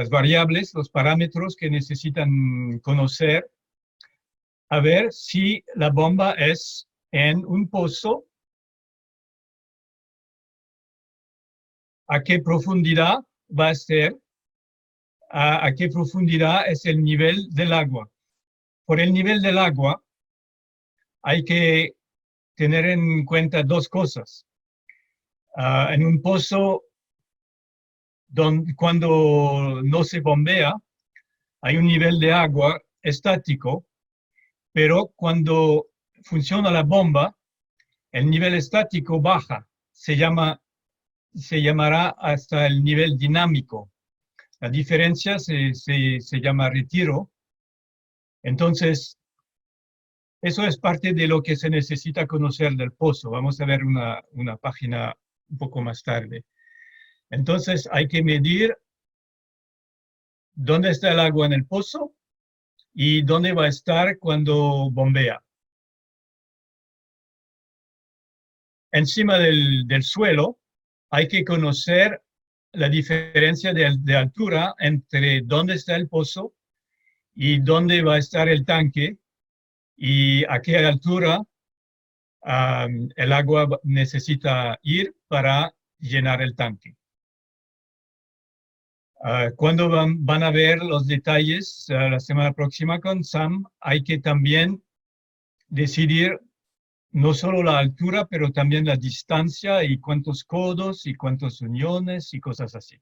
variables, los parámetros que necesitan conocer, a ver si la bomba es en un pozo, a qué profundidad va a ser, a qué profundidad es el nivel del agua. Por el nivel del agua hay que tener en cuenta dos cosas. En un pozo, cuando no se bombea, hay un nivel de agua estático, pero cuando funciona la bomba, el nivel estático baja, se llamará hasta el nivel dinámico. La diferencia se llama retiro. Entonces, eso es parte de lo que se necesita conocer del pozo. Vamos a ver una página un poco más tarde. Entonces, hay que medir dónde está el agua en el pozo y dónde va a estar cuando bombea. Encima del suelo, hay que conocer la diferencia de altura entre dónde está el pozo y dónde va a estar el tanque y a qué altura el agua necesita ir para llenar el tanque. Cuando van a ver los detalles la semana próxima con Sam, hay que también decidir no solo la altura, pero también la distancia y cuántos codos y cuántos uniones y cosas así.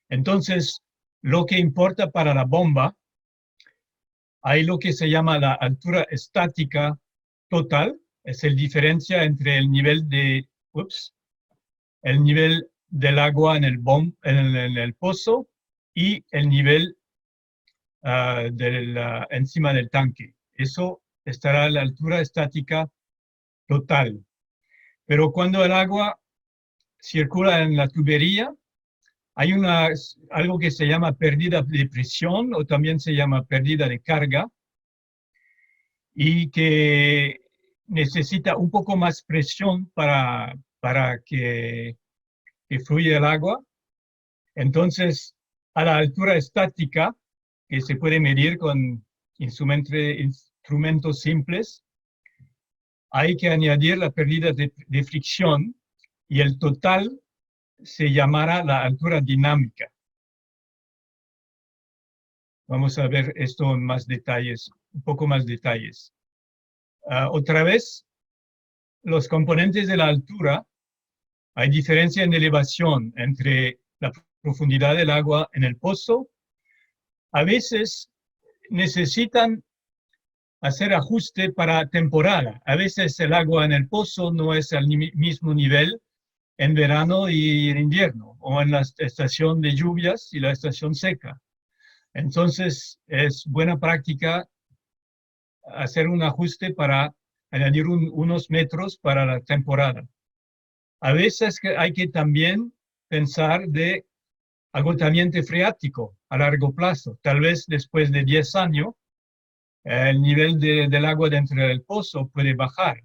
Entonces, lo que importa para la bomba, hay lo que se llama la altura estática total, es la diferencia entre el nivel del agua en el pozo y el nivel encima del tanque. Eso estará a la altura estática total. Pero cuando el agua circula en la tubería, hay algo que se llama pérdida de presión o también se llama pérdida de carga y que necesita un poco más presión para que fluya el agua. Entonces, a la altura estática, que se puede medir con instrumentos simples, hay que añadir la pérdida de fricción y el total se llamará la altura dinámica. Vamos a ver esto en más detalles, un poco más detalles. Otra vez, los componentes de la altura, hay diferencia en elevación entre la profundidad del agua en el pozo. A veces necesitan hacer ajuste para temporada. A veces el agua en el pozo no es al mismo nivel en verano y en invierno, o en la estación de lluvias y la estación seca. Entonces, es buena práctica hacer un ajuste para añadir unos metros para la temporada. A veces hay que también pensar de agotamiento freático a largo plazo. Tal vez después de 10 años, el nivel del agua dentro del pozo puede bajar.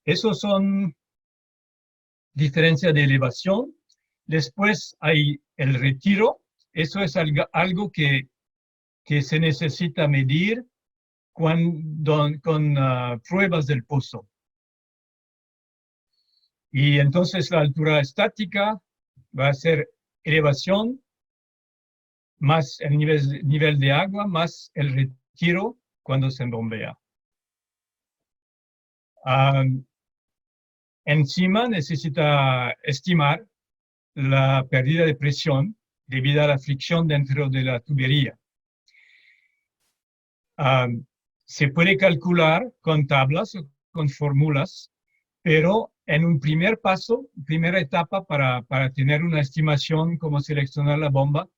Esos son diferencias de elevación. Después hay el retiro. Eso es algo que se necesita medir con pruebas del pozo. Y entonces la altura estática va a ser elevación más el nivel de agua, más el retiro cuando se bombea. Encima necesita estimar la pérdida de presión debido a la fricción dentro de la tubería. Se puede calcular con tablas o con fórmulas, pero en un primer paso, primera etapa para tener una estimación cómo seleccionar la bomba,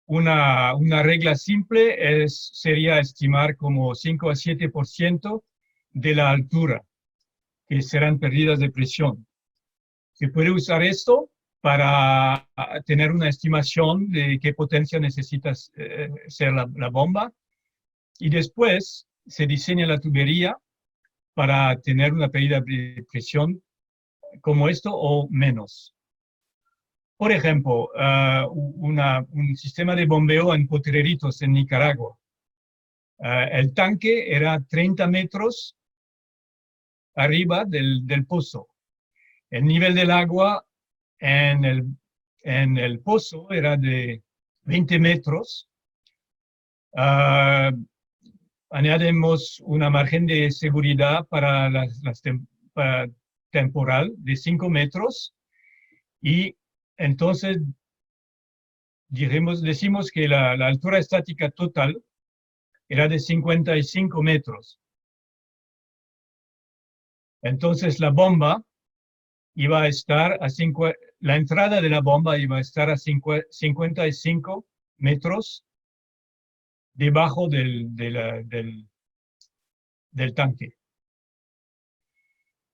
una regla simple sería estimar como 5 a 7% de la altura, que serán pérdidas de presión. Se puede usar esto para tener una estimación de qué potencia necesita ser la bomba, y después se diseña la tubería para tener una pérdida de presión como esto o menos. Por ejemplo, un sistema de bombeo en Potreritos, en Nicaragua. El tanque era 30 metros arriba del pozo. El nivel del agua en el pozo era de 20 metros. Añadimos una margen de seguridad para temporal de 5 metros y entonces decimos que la altura estática total era de 55 metros. Entonces la bomba iba a estar la entrada de la bomba iba a estar a 55 metros debajo del tanque.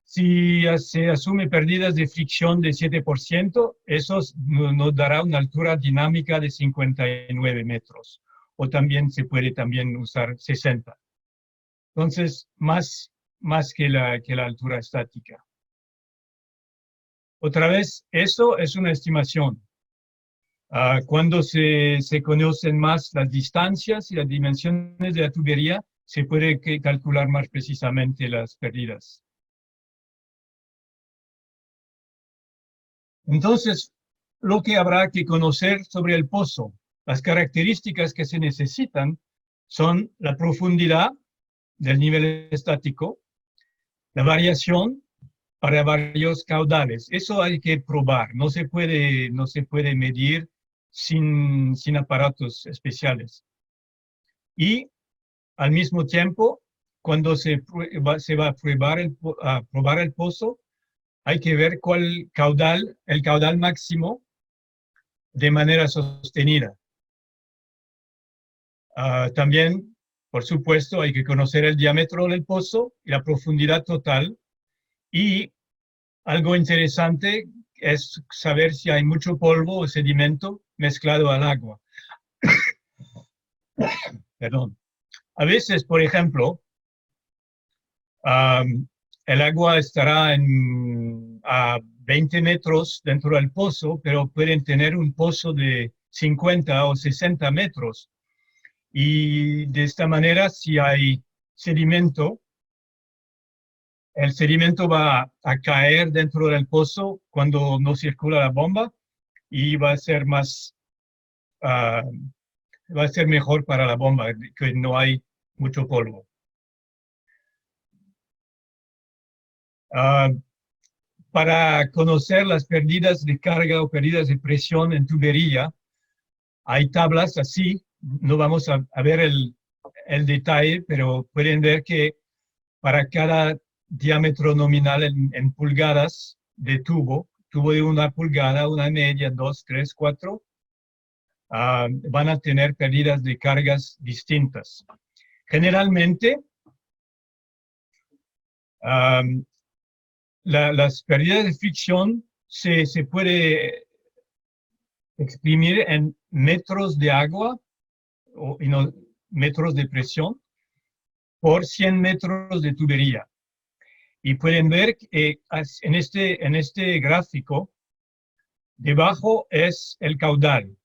Si se asume pérdidas de fricción de 7%, eso nos dará una altura dinámica de 59 metros. O también se puede usar 60. Entonces, más que la altura estática. Otra vez, eso es una estimación. Cuando se conocen más las distancias y las dimensiones de la tubería, se puede calcular más precisamente las pérdidas. Entonces, lo que habrá que conocer sobre el pozo, las características que se necesitan son la profundidad del nivel estático, la variación para varios caudales. Eso hay que probar, no se puede medir sin aparatos especiales. Y al mismo tiempo, cuando se va a probar el pozo, hay que ver el caudal máximo de manera sostenida. También Por supuesto, hay que conocer el diámetro del pozo y la profundidad total. Y algo interesante es saber si hay mucho polvo o sedimento mezclado al agua. Perdón. A veces, por ejemplo, el agua estará a 20 metros dentro del pozo, pero pueden tener un pozo de 50 o 60 metros. Y de esta manera, si hay sedimento, el sedimento va a caer dentro del pozo cuando no circula la bomba y va a ser va a ser mejor para la bomba, que no hay mucho polvo. Para conocer las pérdidas de carga o pérdidas de presión en tubería, hay tablas así, no vamos a ver el detalle, pero pueden ver que para cada diámetro nominal en pulgadas de tubo de 1 pulgada, 1,5, 2, 3, 4, van a tener pérdidas de cargas distintas. Generalmente, las pérdidas de fricción se puede exprimir en metros de agua o metros de presión por 100 metros de tubería. Y pueden ver que en este gráfico, debajo es el caudal,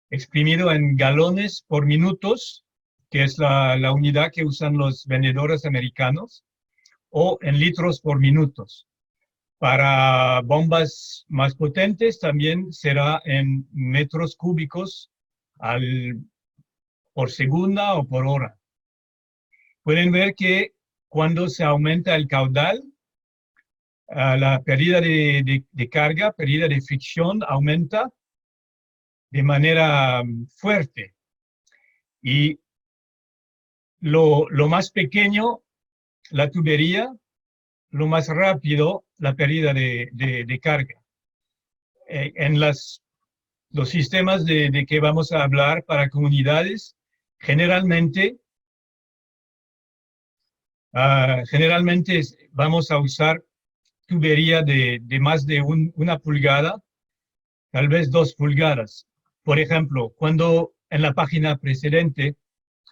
exprimido en galones por minutos, que es la unidad que usan los vendedores americanos, o en litros por minutos. Para bombas más potentes también será en metros cúbicos por segunda o por hora. Pueden ver que cuando se aumenta el caudal, la pérdida de carga, pérdida de fricción aumenta de manera fuerte. Y lo más pequeño, la tubería, lo más rápido, la pérdida de carga. En los sistemas de que vamos a hablar para comunidades, generalmente vamos a usar tubería de más de 1 pulgada, tal vez 2 pulgadas. Por ejemplo, cuando en la página precedente,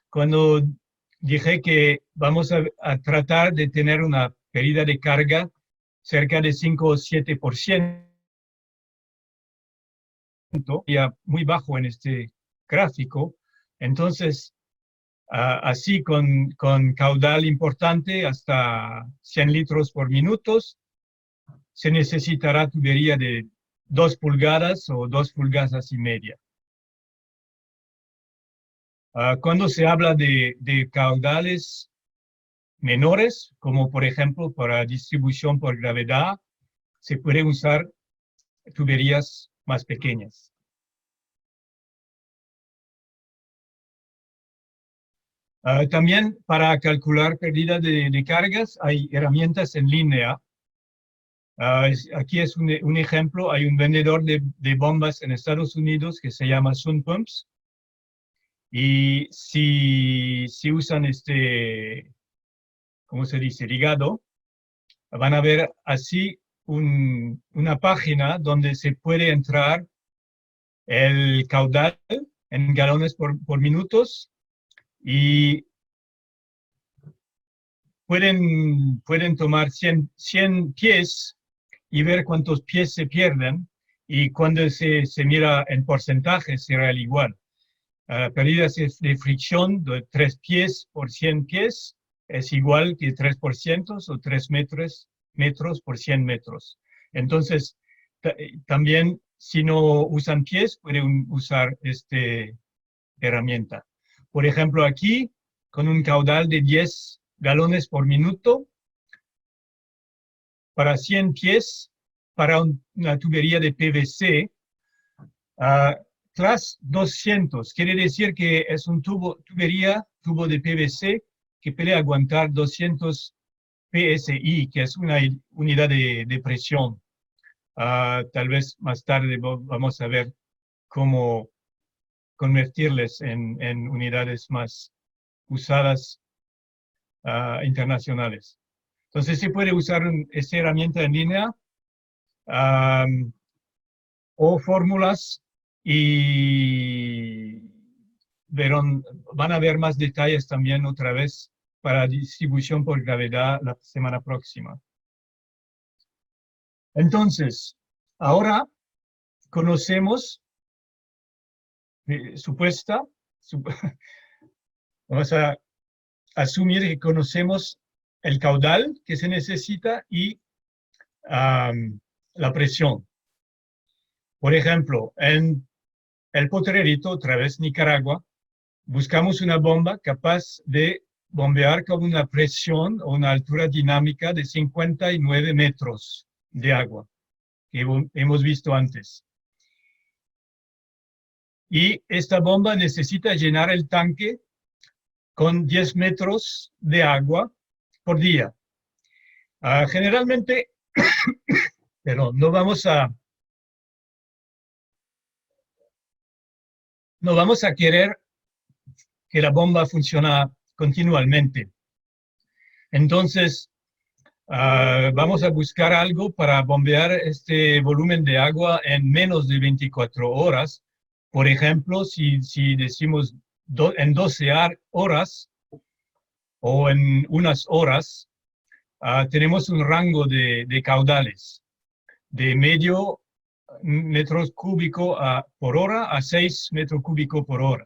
cuando dije que vamos a tratar de tener una pérdida de carga cerca de 5 o 7%, ya muy bajo en este gráfico. Entonces, así con caudal importante, hasta 100 litros por minuto, se necesitará tubería de 2 pulgadas o 2 pulgadas y media. Cuando se habla de caudales menores, como por ejemplo para distribución por gravedad, se puede usar tuberías más pequeñas. También para calcular pérdida de cargas hay herramientas en línea. Aquí es un ejemplo, hay un vendedor de bombas en Estados Unidos que se llama Sun Pumps. Y si usan ¿cómo se dice? Ligado, van a ver así una página donde se puede entrar el caudal en galones por minutos y pueden tomar 100 pies y ver cuántos pies se pierden, y cuando se mira en porcentaje será el igual. Pérdidas de fricción de 3 pies por 100 pies es igual que 3% o 3 metros por 100 metros. Entonces, también si no usan pies, pueden usar esta herramienta. Por ejemplo, aquí, con un caudal de 10 galones por minuto, para 100 pies, para una tubería de PVC, clase 200, quiere decir que es un tubo de PVC que puede aguantar 200 PSI, que es una unidad de presión. Tal vez más tarde vamos a ver cómo convertirles en unidades más usadas internacionales. Entonces se puede usar esta herramienta en línea o fórmulas y van a ver más detalles también otra vez para distribución por gravedad la semana próxima. Entonces, ahora conocemos, vamos a asumir que conocemos el caudal que se necesita y la presión. Por ejemplo, en el Potrerito, otra vez Nicaragua, buscamos una bomba capaz de bombear con una presión o una altura dinámica de 59 metros de agua, que hemos visto antes. Y esta bomba necesita llenar el tanque con 10 metros de agua por día. Generalmente, pero no vamos a querer que la bomba funcione continuamente. Entonces, vamos a buscar algo para bombear este volumen de agua en menos de 24 horas. Por ejemplo, si decimos en 12 horas o en unas horas, tenemos un rango de caudales de medio metros cúbicos por hora a 6 metros cúbicos por hora.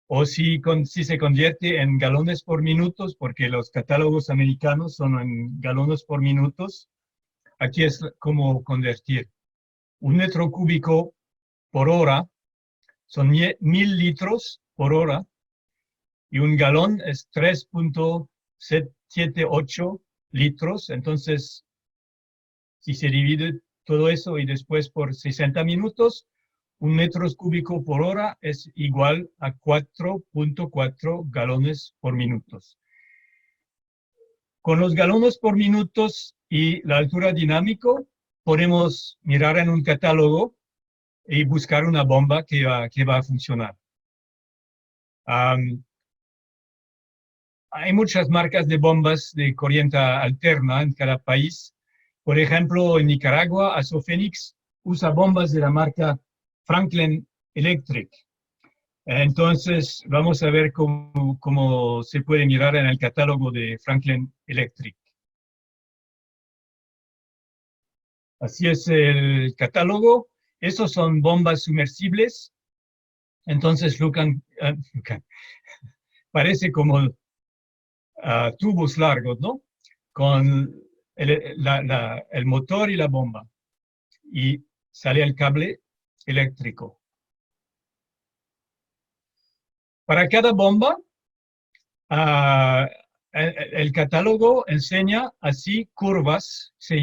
O si se convierte en galones por minutos, porque los catálogos americanos son en galones por minutos, aquí es como convertir. 1 metro cúbico por hora son 1000 litros por hora y un galón es 3.78 litros. Entonces, si se divide todo eso y después por 60 minutos, 1 metro cúbico por hora es igual a 4.4 galones por minutos. Con los galones por minutos y la altura dinámica, podemos mirar en un catálogo y buscar una bomba que va a funcionar. Hay muchas marcas de bombas de corriente alterna en cada país. Por ejemplo, en Nicaragua, Asofenix usa bombas de la marca Franklin Electric. Entonces, vamos a ver cómo se puede mirar en el catálogo de Franklin Electric. Así es el catálogo. Estos son bombas sumersibles. Entonces, parece como tubos largos, ¿no? Con el motor y la bomba. Y sale el cable eléctrico. Para cada bomba, el catálogo enseña así curvas, se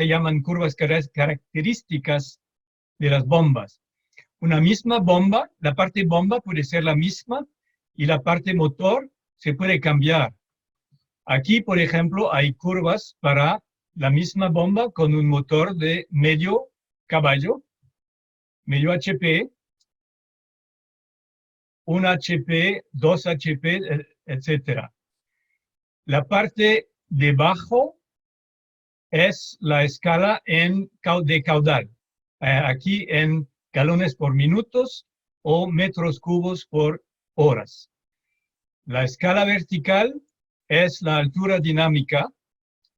llaman curvas características de las bombas. Una misma bomba, la parte bomba puede ser la misma y la parte motor se puede cambiar. Aquí, por ejemplo, hay curvas para la misma bomba con un motor de medio caballo, medio HP, 1 HP, 2 HP, etc. La parte debajo es la escala de caudal. Aquí en galones por minutos o metros cúbicos por horas. La escala vertical es la altura dinámica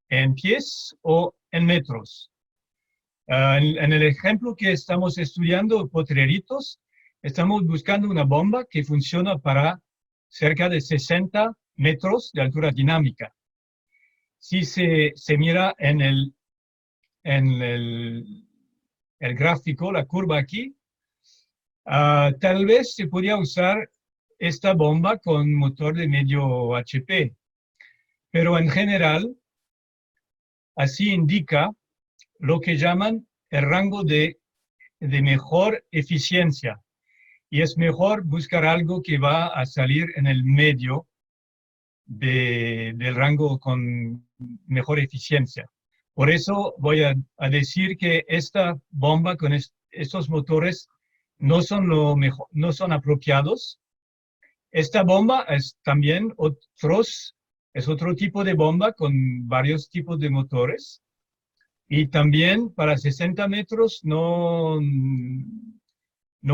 en pies o en metros. En el ejemplo que estamos estudiando, Potreritos, estamos buscando una bomba que funciona para cerca de 60 metros de altura dinámica. Si se mira en el gráfico, la curva aquí, tal vez se podría usar esta bomba con motor de medio HP, pero en general, así indica lo que llaman el rango de mejor eficiencia. Y es mejor buscar algo que va a salir en el medio del rango con mejor eficiencia. Por eso voy a decir que esta bomba con estos motores no son apropiados Esta bomba es también otro tipo de bomba con varios tipos de motores. Y también para 60 metros no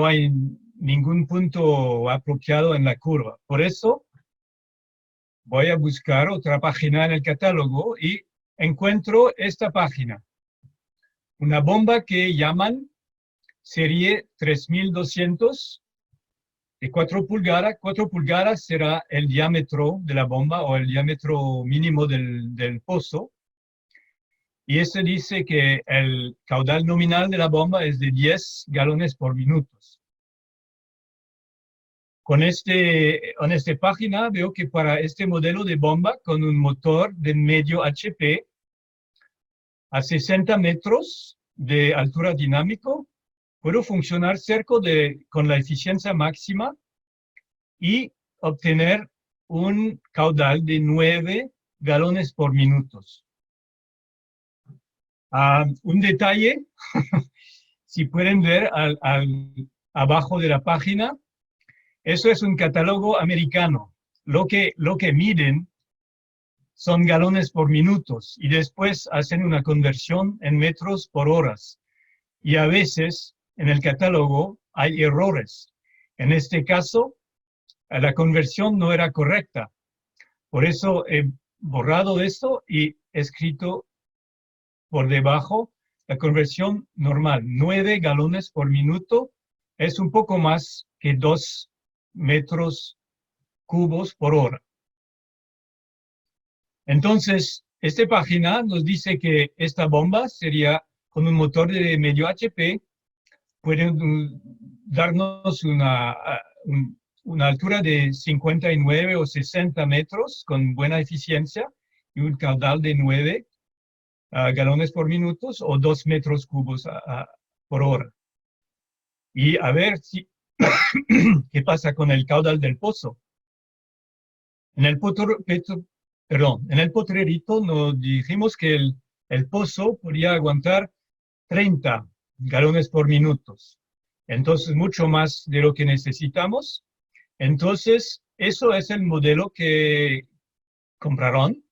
hay ningún punto apropiado en la curva. Por eso voy a buscar otra página en el catálogo y encuentro esta página. Una bomba que llaman serie 3200 de 4 pulgadas. 4 pulgadas será el diámetro de la bomba o el diámetro mínimo del pozo. Y este dice que el caudal nominal de la bomba es de 10 galones por minuto. En esta página veo que para este modelo de bomba con un motor de medio HP a 60 metros de altura dinámico, puedo funcionar con la eficiencia máxima y obtener un caudal de 9 galones por minuto. Un detalle, si pueden ver abajo de la página, eso es un catálogo americano. Lo que miden son galones por minutos y después hacen una conversión en metros por horas. Y a veces en el catálogo hay errores. En este caso, la conversión no era correcta. Por eso he borrado esto y escrito por debajo la conversión normal. 9 galones por minuto es un poco más que 2 metros cúbos por hora. Entonces, esta página nos dice que esta bomba sería con un motor de medio HP, puede darnos una altura de 59 o 60 metros con buena eficiencia y un caudal de 9 galones por minuto o 2 metros cúbos por hora. Y a ver qué pasa con el caudal del pozo. En el potrerito nos dijimos que el pozo podía aguantar 30 galones por minuto. Entonces, mucho más de lo que necesitamos. Entonces, eso es el modelo que compraron.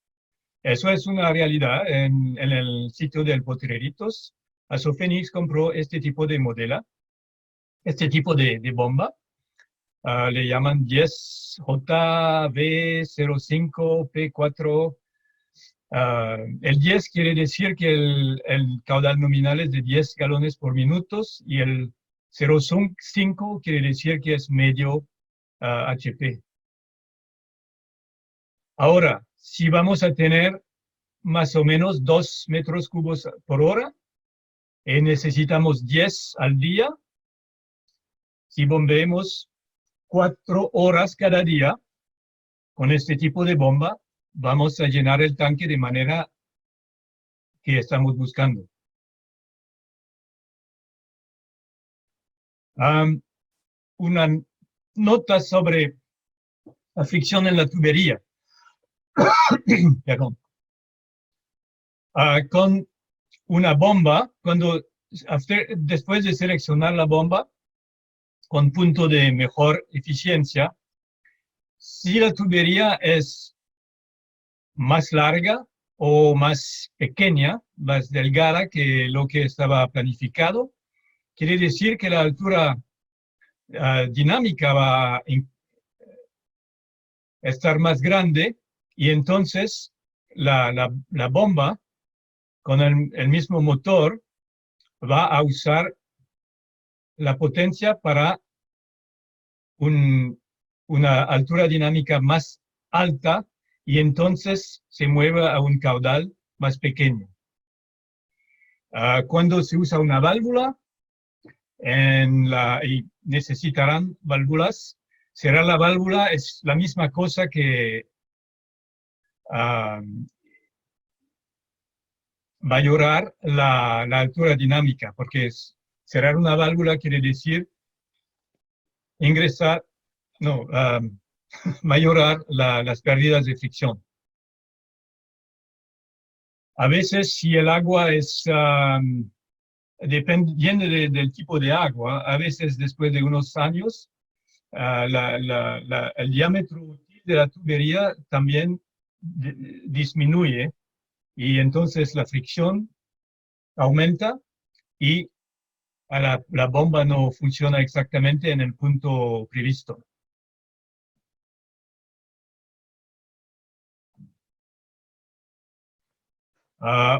Eso es una realidad en el sitio del Potreritos. Azofenix compró este tipo de modelo, este tipo de bomba. Le llaman 10JB05P4. El 10 quiere decir que el caudal nominal es de 10 galones por minuto y el 0,5 quiere decir que es medio HP. Ahora, si vamos a tener más o menos 2 metros cúbos por hora y necesitamos 10 al día, si bombeemos 4 horas cada día con este tipo de bomba, vamos a llenar el tanque de manera que estamos buscando. Una nota sobre la fricción en la tubería. Perdón. Con una bomba, después de seleccionar la bomba con punto de mejor eficiencia, si la tubería es más larga o más pequeña, más delgada que lo que estaba planificado, quiere decir que la altura dinámica va a estar más grande y entonces la bomba con el mismo motor va a usar la potencia para una altura dinámica más alta y entonces se mueve a un caudal más pequeño. Cuando se usa una válvula y necesitarán válvulas, será la válvula, es la misma cosa que mayorar la altura dinámica, porque cerrar una válvula quiere decir mayorar las pérdidas de fricción. A veces, si el agua depende del tipo de agua, a veces después de unos años, el diámetro útil de la tubería también disminuye y entonces la fricción aumenta y la bomba no funciona exactamente en el punto previsto.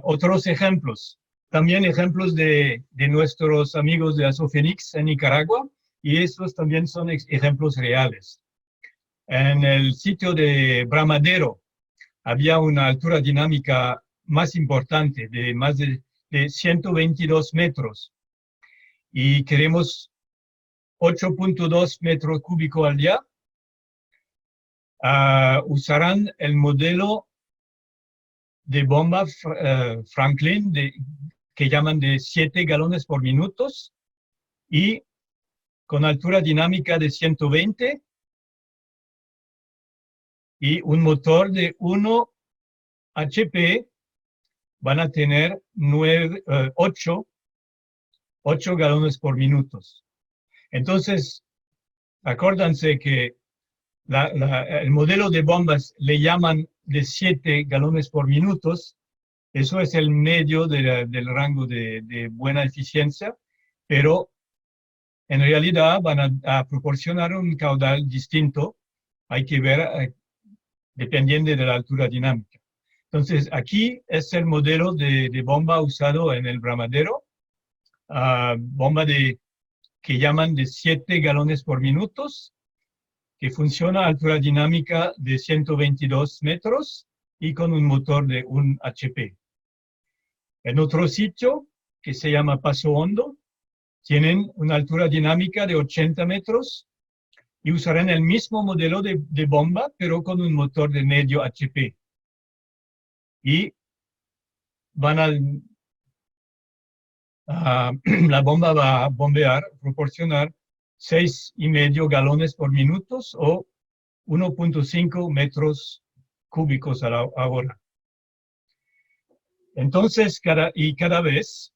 Otros ejemplos, también ejemplos de nuestros amigos de Asofenix en Nicaragua, y estos también son ejemplos reales. En el sitio de Bramadero había una altura dinámica más importante, de más de 122 metros, y queremos 8.2 metros cúbicos al día. Usarán el modelo de bomba Franklin que llaman de 7 galones por minuto y con altura dinámica de 120 y un motor de 1 HP van a tener 8 galones por minuto. Entonces, acuérdense que el modelo de bombas le llaman de 7 galones por minuto. Eso es el medio del rango de buena eficiencia, pero en realidad van a proporcionar un caudal distinto. Hay que ver dependiendo de la altura dinámica. Entonces, aquí es el modelo de bomba usado en el Bramadero, bomba que llaman de 7 galones por minuto, que funciona a altura dinámica de 122 metros y con un motor de 1 HP. En otro sitio, que se llama Paso Hondo, tienen una altura dinámica de 80 metros y usarán el mismo modelo de bomba, pero con un motor de medio HP. Y van la bomba va a proporcionar 6,5 galones por minuto o 1.5 metros cúbicos a la hora. Entonces, cada vez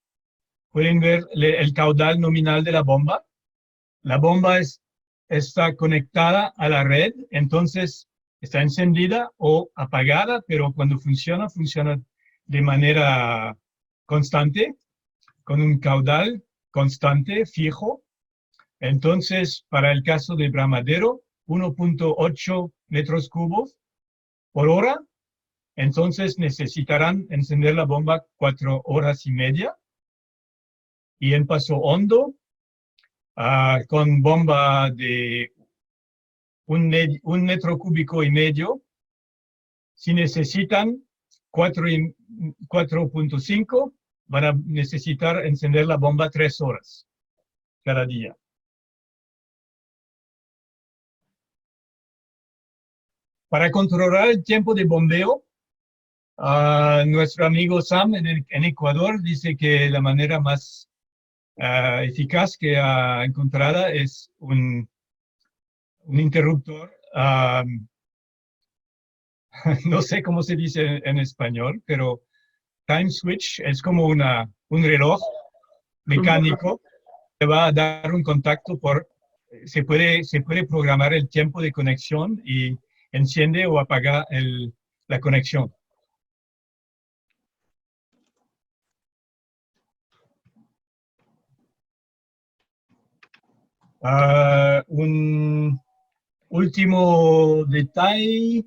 pueden ver el caudal nominal de la bomba. La bomba está conectada a la red, entonces está encendida o apagada, pero cuando funciona de manera constante, con un caudal constante, fijo. Entonces, para el caso de Bramadero, 1.8 metros cúbicos por hora. Entonces necesitarán encender la bomba 4 horas y media. Y en Paso Hondo, con bomba de 1 metro cúbico y medio, si necesitan 4.5, van a necesitar encender la bomba 3 horas cada día. Para controlar el tiempo de bombeo, nuestro amigo Sam en Ecuador dice que la manera más eficaz que ha encontrado es un interruptor. No sé cómo se dice en español, pero time switch es como un reloj mecánico que va a dar un contacto se puede programar el tiempo de conexión y enciende o apaga la conexión. Un último detalle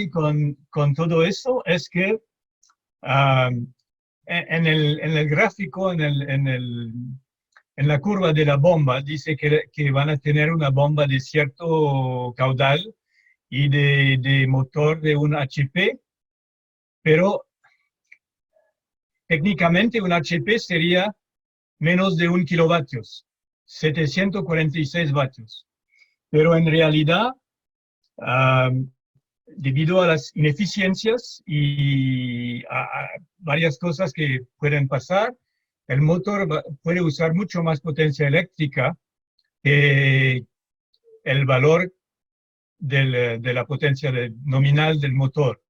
con todo eso es que en el gráfico, en la curva de la bomba, dice que van a tener una bomba de cierto caudal y de motor de 1 HP, pero técnicamente un HP sería menos de 1 kilovatios, 746 vatios. Pero en realidad, debido a las ineficiencias y a varias cosas que pueden pasar, el motor puede usar mucho más potencia eléctrica que el valor de la potencia nominal del motor.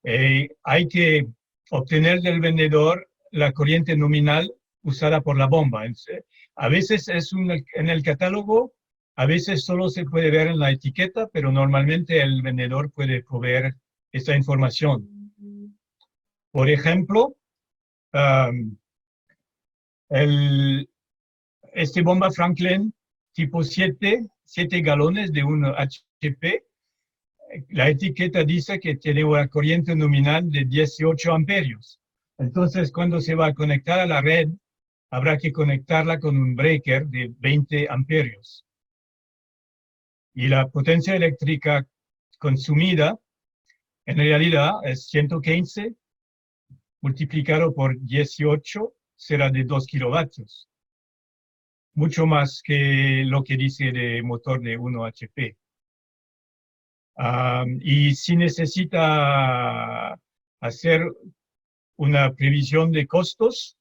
Hay que obtener del vendedor la corriente nominal usada por la bomba. A veces en el catálogo A veces solo se puede ver en la etiqueta, pero normalmente el vendedor puede proveer esta información. Por ejemplo, este bomba Franklin tipo 7 galones de 1 HP, la etiqueta dice que tiene una corriente nominal de 18 amperios. Entonces, cuando se va a conectar a la red, habrá que conectarla con un breaker de 20 amperios. Y la potencia eléctrica consumida, en realidad, es 115 multiplicado por 18, será de 2 kilovatios. Mucho más que lo que dice de motor de 1 HP. Y si necesita hacer una previsión de costos,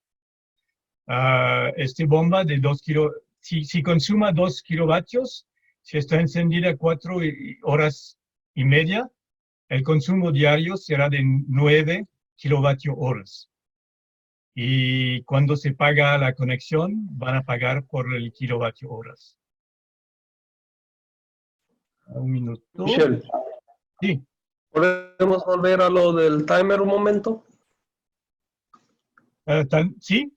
este bomba de 2 kilovatios, si consuma 2 kilovatios, si está encendida 4 horas y media, el consumo diario será de 9 kilovatios horas. Y cuando se paga la conexión, van a pagar por el kilovatio horas. Un minuto. Michelle, Sí. ¿podemos volver a lo del timer un momento? ¿Sí?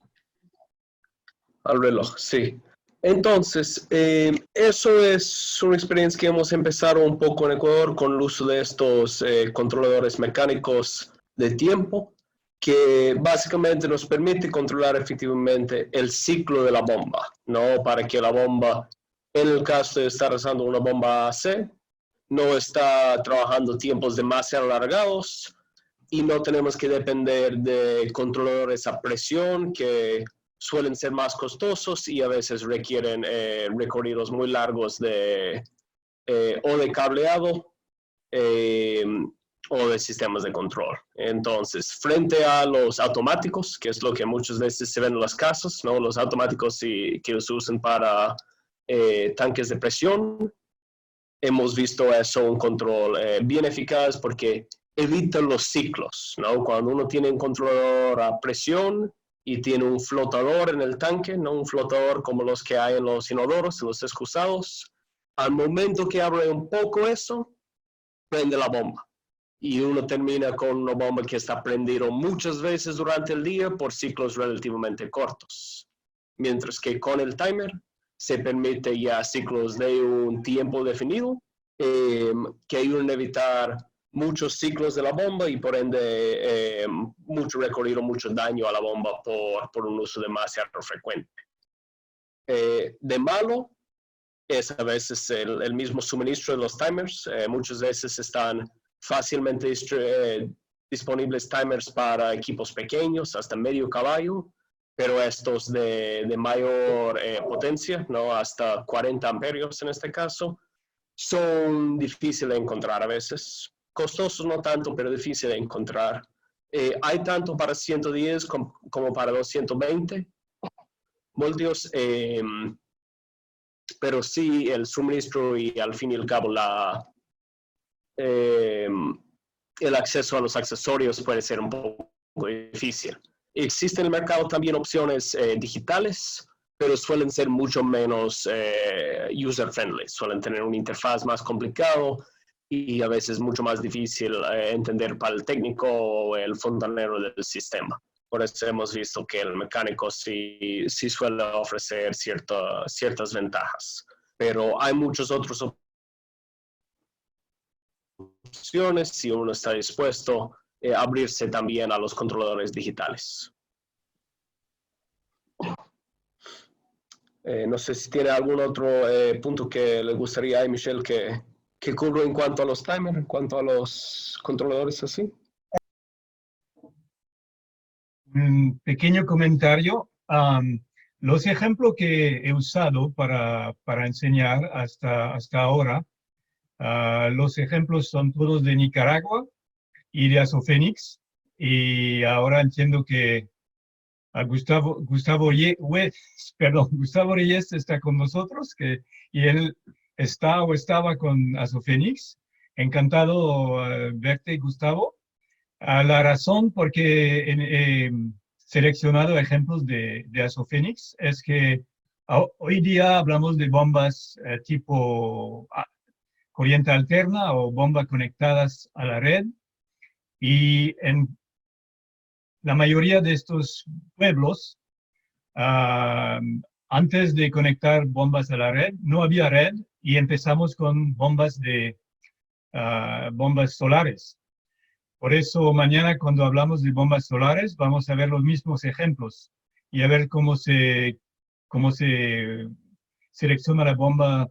Al reloj, sí. Entonces, eso es una experiencia que hemos empezado un poco en Ecuador con el uso de estos controladores mecánicos de tiempo, que básicamente nos permite controlar efectivamente el ciclo de la bomba, ¿no? Para que la bomba, en el caso de estar usando una bomba AC, no está trabajando tiempos demasiado alargados y no tenemos que depender de controladores a presión que suelen ser más costosos y a veces requieren recorridos muy largos o de cableado o de sistemas de control. Entonces, frente a los automáticos, que es lo que muchas veces se ven en los casos, ¿no? Los automáticos que se usan para tanques de presión, hemos visto eso, un control bien eficaz porque evita los ciclos, ¿no? Cuando uno tiene un controlador a presión y tiene un flotador en el tanque, no un flotador como los que hay en los inodoros, en los excusados, al momento que abre un poco eso, prende la bomba. Y uno termina con una bomba que está prendida muchas veces durante el día por ciclos relativamente cortos. Mientras que con el timer se permite ya ciclos de un tiempo definido que ayudan a evitar muchos ciclos de la bomba y por ende mucho recorrido, mucho daño a la bomba por un uso demasiado frecuente. De malo es a veces el mismo suministro de los timers. Muchas veces están fácilmente disponibles timers para equipos pequeños, hasta medio caballo, pero estos de mayor potencia, ¿no? Hasta 40 amperios en este caso, son difíciles de encontrar a veces. Costosos no tanto, pero difícil de encontrar. Hay tanto para 110 como para 220 voltios, pero sí el suministro y al fin y al cabo el acceso a los accesorios puede ser un poco difícil. Existen en el mercado también opciones digitales, pero suelen ser mucho menos user-friendly, suelen tener una interfaz más complicado y a veces mucho más difícil entender para el técnico o el fontanero del sistema. Por eso hemos visto que el mecánico sí suele ofrecer ciertas ventajas, pero hay muchos otros opciones si uno está dispuesto a abrirse también a los controladores digitales. No sé si tiene algún otro punto que le gustaría a Michelle que cubra en cuanto a los timers, en cuanto a los controladores así. Un pequeño comentario. Los ejemplos que he usado para enseñar hasta ahora, los ejemplos son todos de Nicaragua y de Asofenix. Y ahora entiendo que Gustavo Reyes está con nosotros, y él está o estaba con Asofenix. Encantado verte, Gustavo. La razón por qué he seleccionado ejemplos de Asofenix es que Hoy día hablamos de bombas tipo corriente alterna o bombas conectadas a la red. Y en la mayoría de estos pueblos, antes de conectar bombas a la red, no había red y empezamos con bombas solares. Por eso mañana cuando hablamos de bombas solares vamos a ver los mismos ejemplos y a ver cómo se selecciona la bomba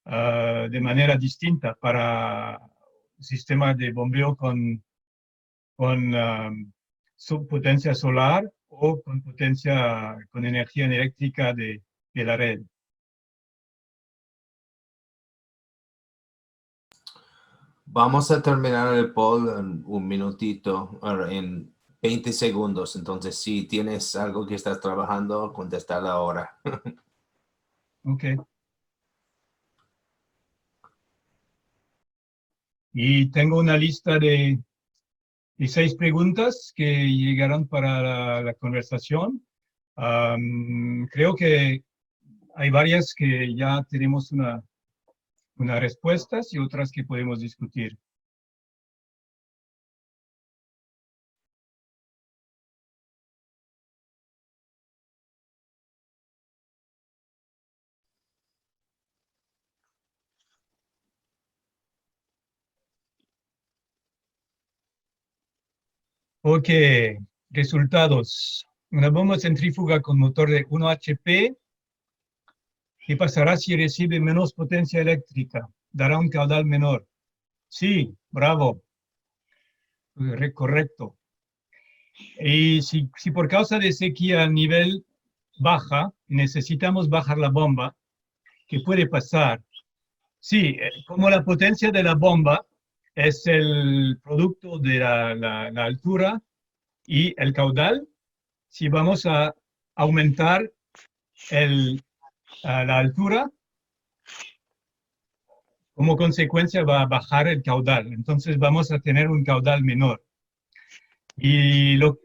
de manera distinta para sistemas de bombeo con potencia solar o con energía eléctrica de la red. Vamos a terminar el poll en un minutito, en 20 segundos. Entonces, si tienes algo que estás trabajando, contestarla ahora. Ok. Y tengo una lista de 6 preguntas que llegaron para la conversación. Creo que hay varias que ya tenemos unas respuestas y otras que podemos discutir. Ok, resultados. Una bomba centrífuga con motor de 1 HP. ¿Qué pasará si recibe menos potencia eléctrica? Dará un caudal menor. Sí, bravo. Correcto. Y si por causa de sequía a nivel baja, necesitamos bajar la bomba, ¿qué puede pasar? Sí, como la potencia de la bomba es el producto de la altura y el caudal, si vamos a aumentar la altura, como consecuencia va a bajar el caudal. Entonces vamos a tener un caudal menor. Y lo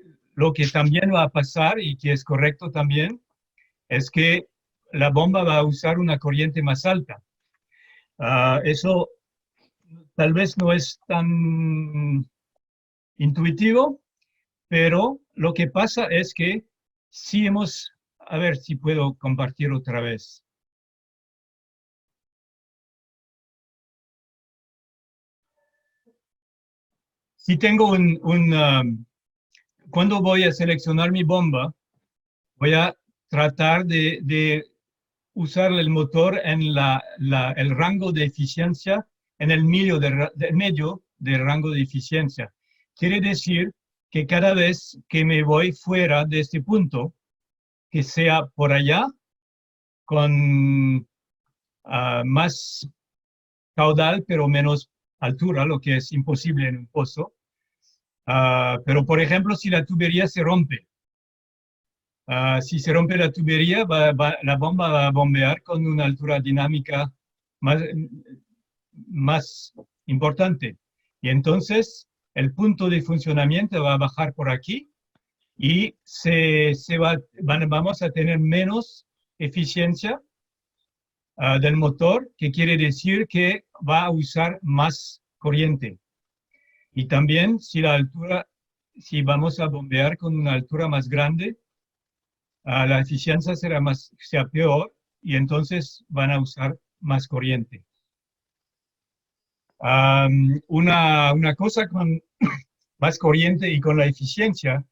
que también va a pasar, y que es correcto también, es que la bomba va a usar una corriente más alta. Eso tal vez no es tan intuitivo, pero lo que pasa es que si a ver si puedo compartir otra vez. Si tengo cuando voy a seleccionar mi bomba, voy a tratar de usar el motor en el rango de eficiencia, en el medio del rango de eficiencia. Quiere decir que cada vez que me voy fuera de este punto, que sea por allá, con más caudal, pero menos altura, lo que es imposible en un pozo. Pero, por ejemplo, si la tubería se rompe, si se rompe la tubería, la bomba va a bombear con una altura dinámica más importante. Y entonces el punto de funcionamiento va a bajar por aquí y vamos a tener menos eficiencia del motor, que quiere decir que va a usar más corriente. Y también si vamos a bombear con una altura más grande, la eficiencia sea peor y entonces van a usar más corriente. Una cosa con más corriente y con la eficiencia,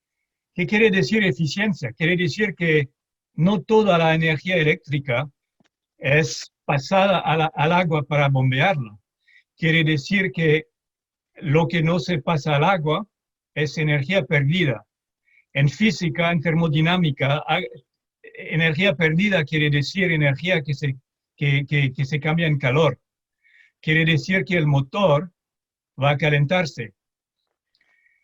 ¿qué quiere decir eficiencia? Quiere decir que no toda la energía eléctrica es pasada al agua para bombearla. Quiere decir que lo que no se pasa al agua es energía perdida. En física, en termodinámica, energía perdida quiere decir energía que se cambia en calor. Quiere decir que el motor va a calentarse.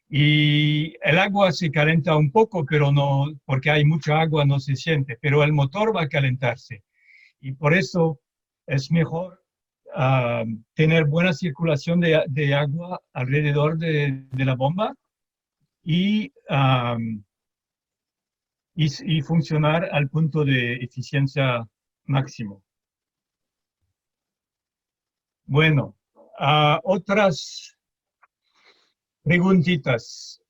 Y el agua se calienta un poco, pero no, porque hay mucha agua no se siente, pero el motor va a calentarse. Y por eso es mejor tener buena circulación de agua alrededor de la bomba y y funcionar al punto de eficiencia máximo. Bueno, otras preguntitas.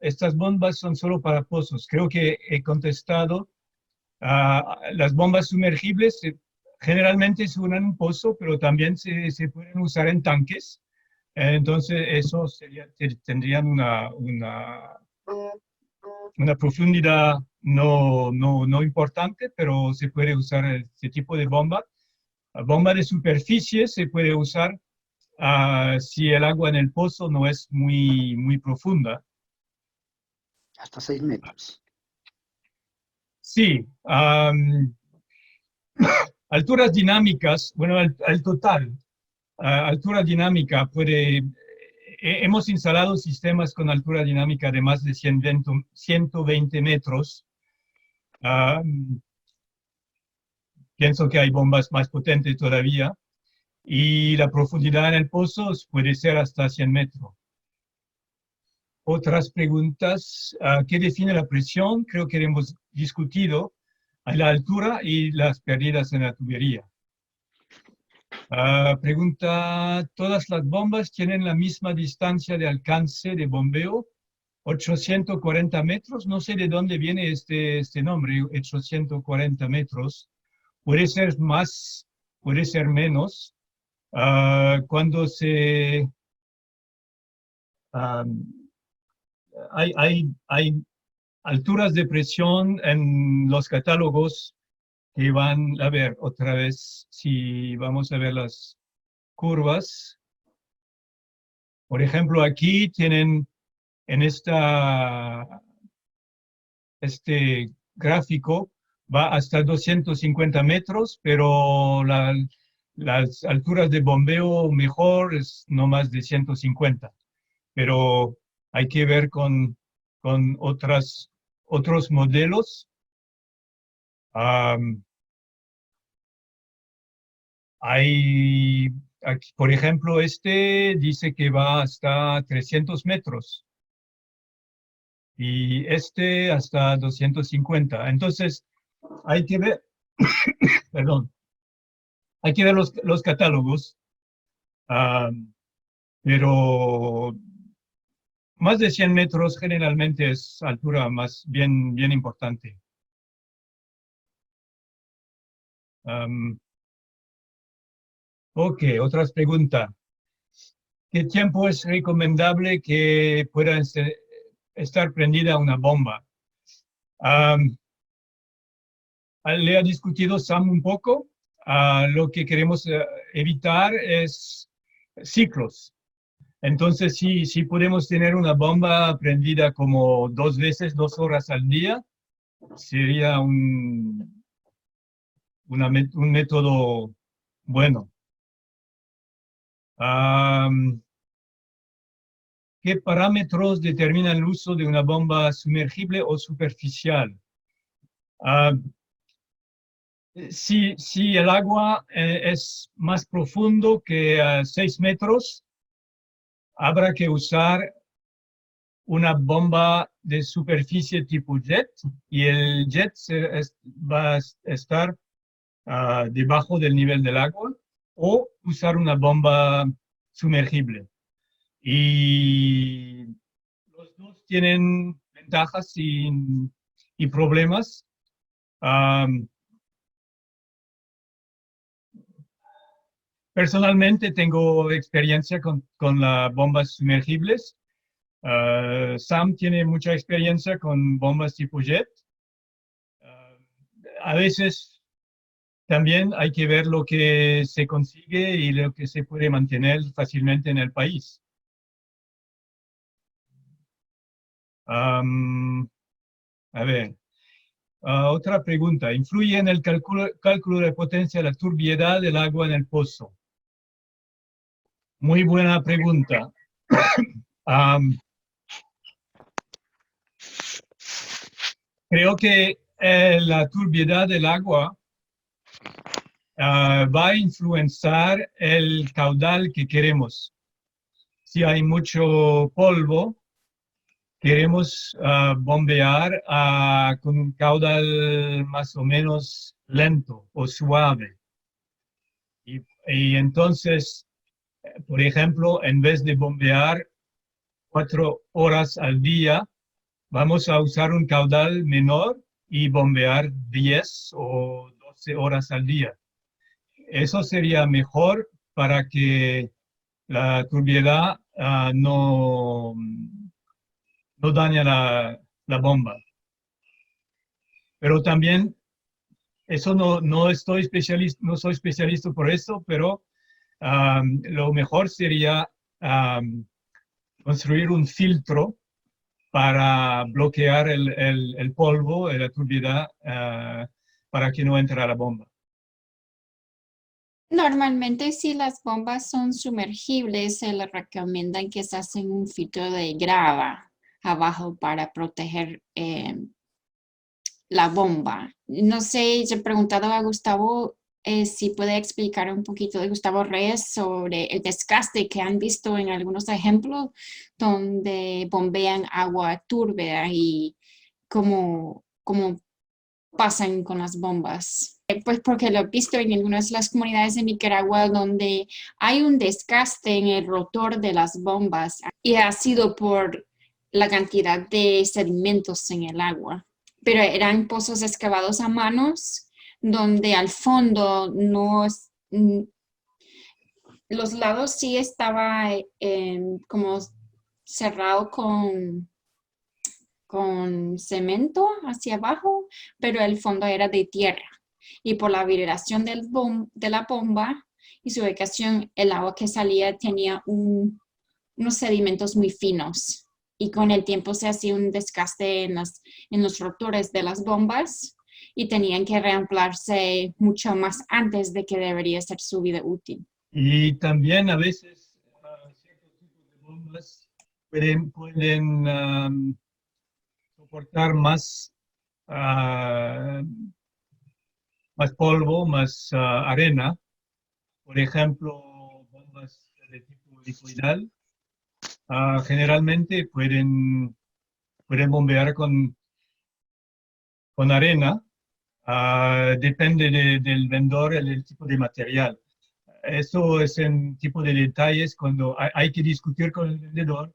Estas bombas son solo para pozos. Creo que he contestado. Las bombas sumergibles generalmente se unen en un pozo, pero también se pueden usar en tanques. Entonces, eso tendrían una profundidad no importante, pero se puede usar este tipo de bomba. La bomba de superficie se puede usar si el agua en el pozo no es muy profunda. Hasta 6 metros. Sí. Alturas dinámicas, bueno, al total, altura dinámica hemos instalado sistemas con altura dinámica de más de 120 metros. Pienso que hay bombas más potentes todavía. Y la profundidad en el pozo puede ser hasta 100 metros. Otras preguntas. ¿Qué define la presión? Creo que hemos discutido la altura y las pérdidas en la tubería. Pregunta, ¿todas las bombas tienen la misma distancia de alcance de bombeo? 840 metros. No sé de dónde viene este nombre, 840 metros. Puede ser más, puede ser menos. Cuando hay alturas de presión en los catálogos que van a ver otra vez, si vamos a ver las curvas. Por ejemplo, aquí tienen en este gráfico va hasta 250 metros, pero las alturas de bombeo mejor es no más de 150. Pero hay que ver con otros modelos. Aquí, por ejemplo, dice que va hasta 300 metros y hasta 250. Entonces, hay que ver, perdón, hay que ver los catálogos, pero más de 100 metros generalmente es altura más bien importante. Ok, otras preguntas. ¿Qué tiempo es recomendable que pueda estar prendida una bomba? Le ha discutido Sam un poco. Lo que queremos evitar es ciclos. Entonces, si podemos tener una bomba prendida como 2 veces, 2 horas al día, sería un método bueno. ¿Qué parámetros determinan el uso de una bomba sumergible o superficial? Si el agua es más profundo que 6 metros, habrá que usar una bomba de superficie tipo jet, y el jet va a estar debajo del nivel del agua, o usar una bomba sumergible. Y los dos tienen ventajas y problemas. Personalmente tengo experiencia con las bombas sumergibles. Sam tiene mucha experiencia con bombas tipo jet. A veces también hay que ver lo que se consigue y lo que se puede mantener fácilmente en el país. A ver, otra pregunta. ¿Influye en el cálculo de potencia la turbiedad del agua en el pozo? Muy buena pregunta. Creo que la turbiedad del agua va a influenciar el caudal que queremos. Si hay mucho polvo, queremos bombear con un caudal más o menos lento o suave. Y entonces, por ejemplo, en vez de bombear 4 horas al día, vamos a usar un caudal menor y bombear 10 o 12 horas al día. Eso sería mejor para que la turbiedad no daña la bomba. Pero también, eso no soy especialista por eso, pero lo mejor sería construir un filtro para bloquear el polvo, la turbiedad, para que no entre a la bomba. Normalmente, si las bombas son sumergibles, se les recomienda que se hacen un filtro de grava abajo para proteger la bomba. No sé, yo he preguntado a Gustavo si puede explicar un poquito de Gustavo Reyes sobre el desgaste que han visto en algunos ejemplos donde bombean agua turbia y cómo pasan con las bombas. Pues porque lo he visto en algunas de las comunidades de Nicaragua donde hay un desgaste en el rotor de las bombas y ha sido por la cantidad de sedimentos en el agua. Pero eran pozos excavados a manos donde al fondo los lados sí estaba como cerrado con cemento hacia abajo, pero el fondo era de tierra. Y por la vibración de la bomba y su ubicación, el agua que salía tenía unos sedimentos muy finos. Y con el tiempo se hacía un desgaste en los rotores de las bombas y tenían que reemplazarse mucho más antes de que debería ser su vida útil. Y también a veces ciertos tipos de bombas pueden soportar más polvo, más arena. Por ejemplo, bombas de tipo helicoidal generalmente pueden bombear con arena. Depende del vendedor, el tipo de material. Eso es un tipo de detalles cuando hay que discutir con el vendedor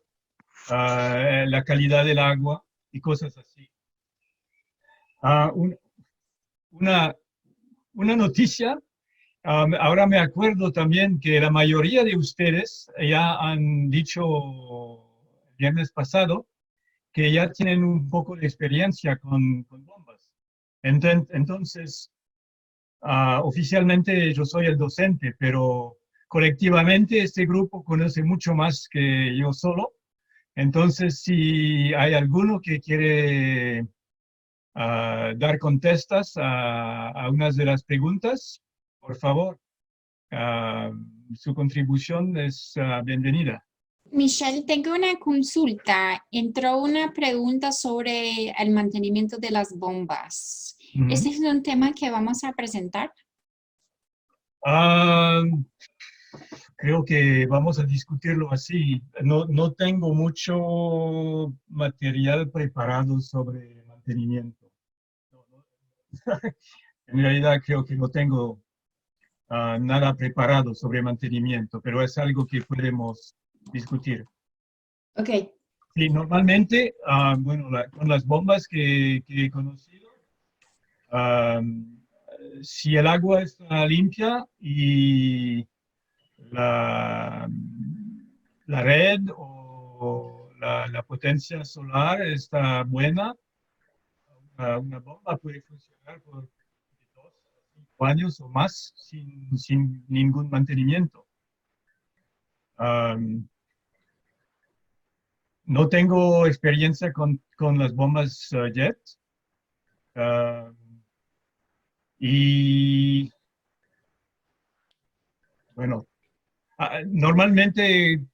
la calidad del agua y cosas así. Una noticia, ahora me acuerdo también que la mayoría de ustedes ya han dicho el viernes pasado que ya tienen un poco de experiencia con bombas. Entonces, oficialmente yo soy el docente, pero colectivamente este grupo conoce mucho más que yo solo. Entonces, si hay alguno que quiere dar contestas a unas de las preguntas, por favor, su contribución es bienvenida. Michelle, tengo una consulta. Entró una pregunta sobre el mantenimiento de las bombas. ¿Este es un tema que vamos a presentar? Creo que vamos a discutirlo así. No tengo mucho material preparado sobre mantenimiento. En realidad creo que no tengo nada preparado sobre mantenimiento, pero es algo que podemos discutir. Ok. Sí, normalmente, bueno, con las bombas que he conocido, si el agua está limpia y la red o la potencia solar está buena, una bomba puede funcionar por 2 a 5 años o más sin ningún mantenimiento. No tengo experiencia con las bombas jet. Y bueno, normalmente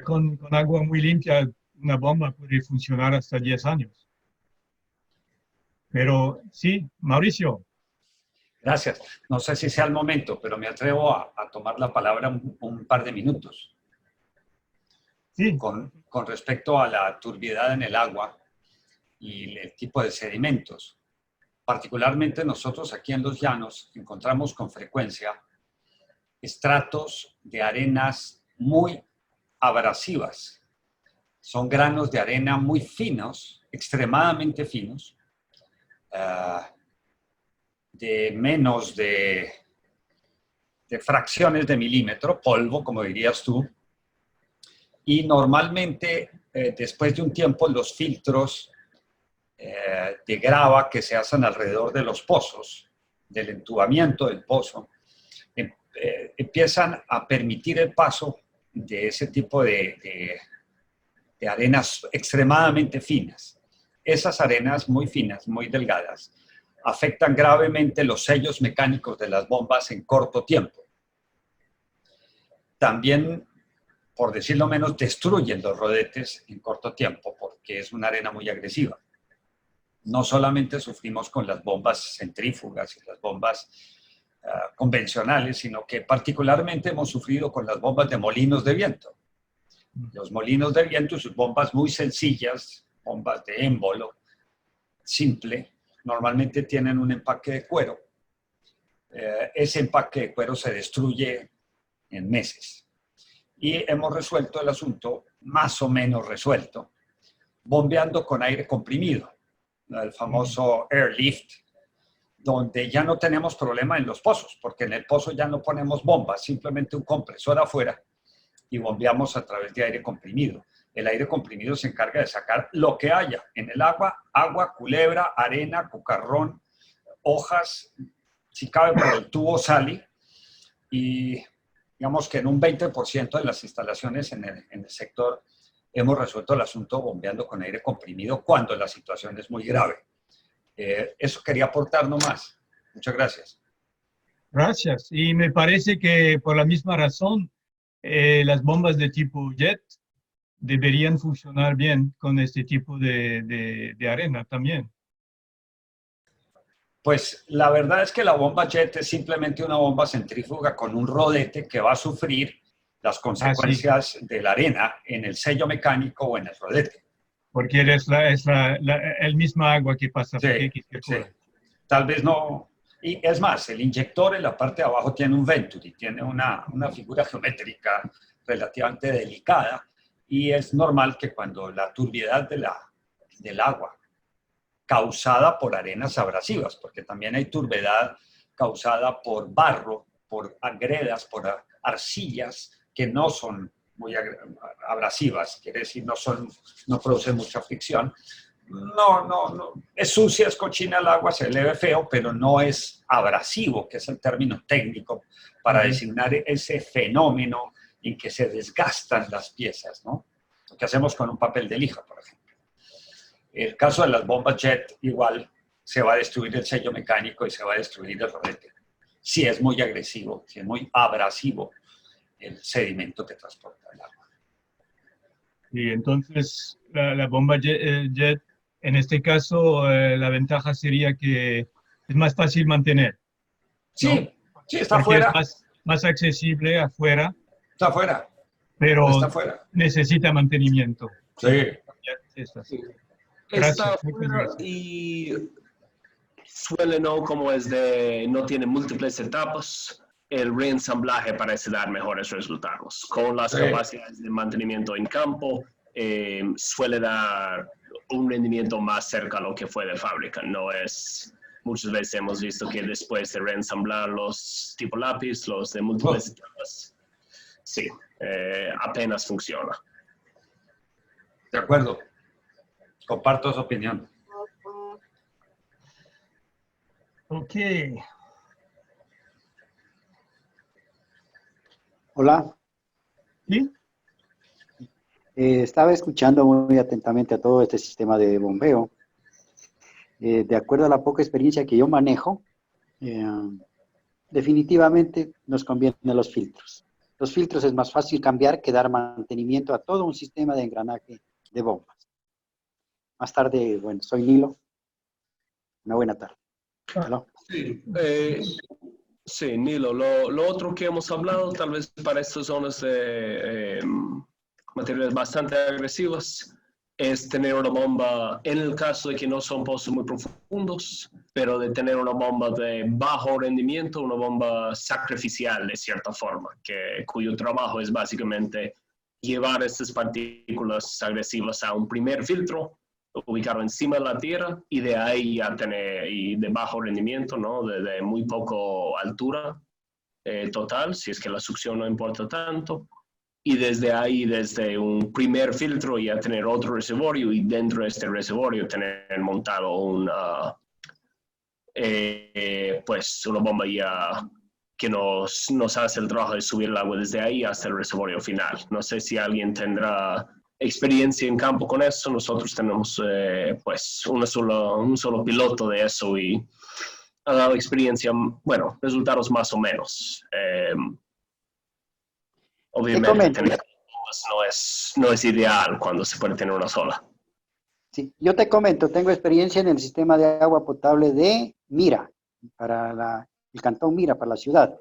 con agua muy limpia una bomba puede funcionar hasta 10 años. Pero sí, Mauricio. Gracias. No sé si sea el momento, pero me atrevo a tomar la palabra un par de minutos. Sí. con respecto a la turbiedad en el agua y el tipo de sedimentos. Particularmente nosotros aquí en los llanos encontramos con frecuencia estratos de arenas muy abrasivas. Son granos de arena muy finos, extremadamente finos, de menos de fracciones de milímetro, polvo, como dirías tú. Y normalmente, después de un tiempo, los filtros de grava que se hacen alrededor de los pozos, del entubamiento del pozo, empiezan a permitir el paso de ese tipo de arenas extremadamente finas. Esas arenas muy finas, muy delgadas, afectan gravemente los sellos mecánicos de las bombas en corto tiempo. También, por decirlo menos, destruyen los rodetes en corto tiempo porque es una arena muy agresiva. No solamente sufrimos con las bombas centrífugas y las bombas convencionales, sino que particularmente hemos sufrido con las bombas de molinos de viento. Los molinos de viento y sus bombas muy sencillas, bombas de émbolo, simple, normalmente tienen un empaque de cuero. Ese empaque de cuero se destruye en meses. Y hemos resuelto el asunto, más o menos resuelto, bombeando con aire comprimido, el famoso airlift, donde ya no tenemos problema en los pozos, porque en el pozo ya no ponemos bombas, simplemente un compresor afuera y bombeamos a través de aire comprimido. El aire comprimido se encarga de sacar lo que haya en el agua, culebra, arena, cucarrón, hojas, si cabe por el tubo sale, y digamos que en un 20% de las instalaciones en el sector hemos resuelto el asunto bombeando con aire comprimido cuando la situación es muy grave. Eso quería aportar nomás. Muchas gracias. Gracias. Y me parece que por la misma razón, las bombas de tipo jet deberían funcionar bien con este tipo de arena también. Pues la verdad es que la bomba jet es simplemente una bomba centrífuga con un rodete que va a sufrir las consecuencias de la arena en el sello mecánico o en el rodete. Porque es el mismo agua que pasa por X. Sí. Tal vez no. Y es más, el inyector en la parte de abajo tiene un venturi, tiene una figura geométrica relativamente delicada, y es normal que cuando la turbiedad del agua causada por arenas abrasivas, porque también hay turbiedad causada por barro, por gredas, por arcillas que no son muy abrasivas, quiere decir no producen mucha fricción. No, es sucia, es cochina el agua, se le ve feo, pero no es abrasivo, que es el término técnico para designar ese fenómeno en que se desgastan las piezas, ¿no? Lo que hacemos con un papel de lija, por ejemplo. El caso de las bombas jet, igual se va a destruir el sello mecánico y se va a destruir el rodete. Si es muy agresivo, si es muy abrasivo el sedimento que transporta el agua. Y entonces la bomba jet, en este caso, la ventaja sería que es más fácil mantener, ¿no? Sí, está porque afuera. Es más accesible afuera. Está afuera. Pero está afuera. Necesita mantenimiento. Sí. Está afuera y suele no tiene múltiples etapas. El reensamblaje parece dar mejores resultados. Con las capacidades de mantenimiento en campo, suele dar un rendimiento más cerca a lo que fue de fábrica. Muchas veces hemos visto que después de reensamblar los tipo lápiz, los de múltiples etapas, sí, apenas funciona. De acuerdo. Comparto su opinión. Ok. Hola. ¿Sí? Estaba escuchando muy atentamente a todo este sistema de bombeo. De acuerdo a la poca experiencia que yo manejo, definitivamente nos convienen los filtros. Los filtros es más fácil cambiar que dar mantenimiento a todo un sistema de engranaje de bombas. Más tarde, bueno, soy Nilo. Una buena tarde. ¿Hello? Sí, Nilo. Lo otro que hemos hablado, tal vez para estas zonas de materiales bastante agresivos, es tener una bomba, en el caso de que no son pozos muy profundos, pero de tener una bomba de bajo rendimiento, una bomba sacrificial de cierta forma, cuyo trabajo es básicamente llevar estas partículas agresivas a un primer filtro, ubicarlo encima de la tierra y de ahí ya tener, y de bajo rendimiento, ¿no? de muy poco altura total, si es que la succión no importa tanto. Y desde ahí, desde un primer filtro, ya tener otro reservorio y dentro de este reservorio tener montado pues una bomba ya que nos hace el trabajo de subir el agua desde ahí hasta el reservorio final. No sé si alguien tendrá experiencia en campo con eso. Nosotros tenemos pues un solo piloto de eso y ha dado experiencia, bueno, resultados más o menos. Obviamente tener no es ideal cuando se puede tener una sola. Sí, yo te comento, tengo experiencia en el sistema de agua potable de Mira, para el cantón Mira, para la ciudad.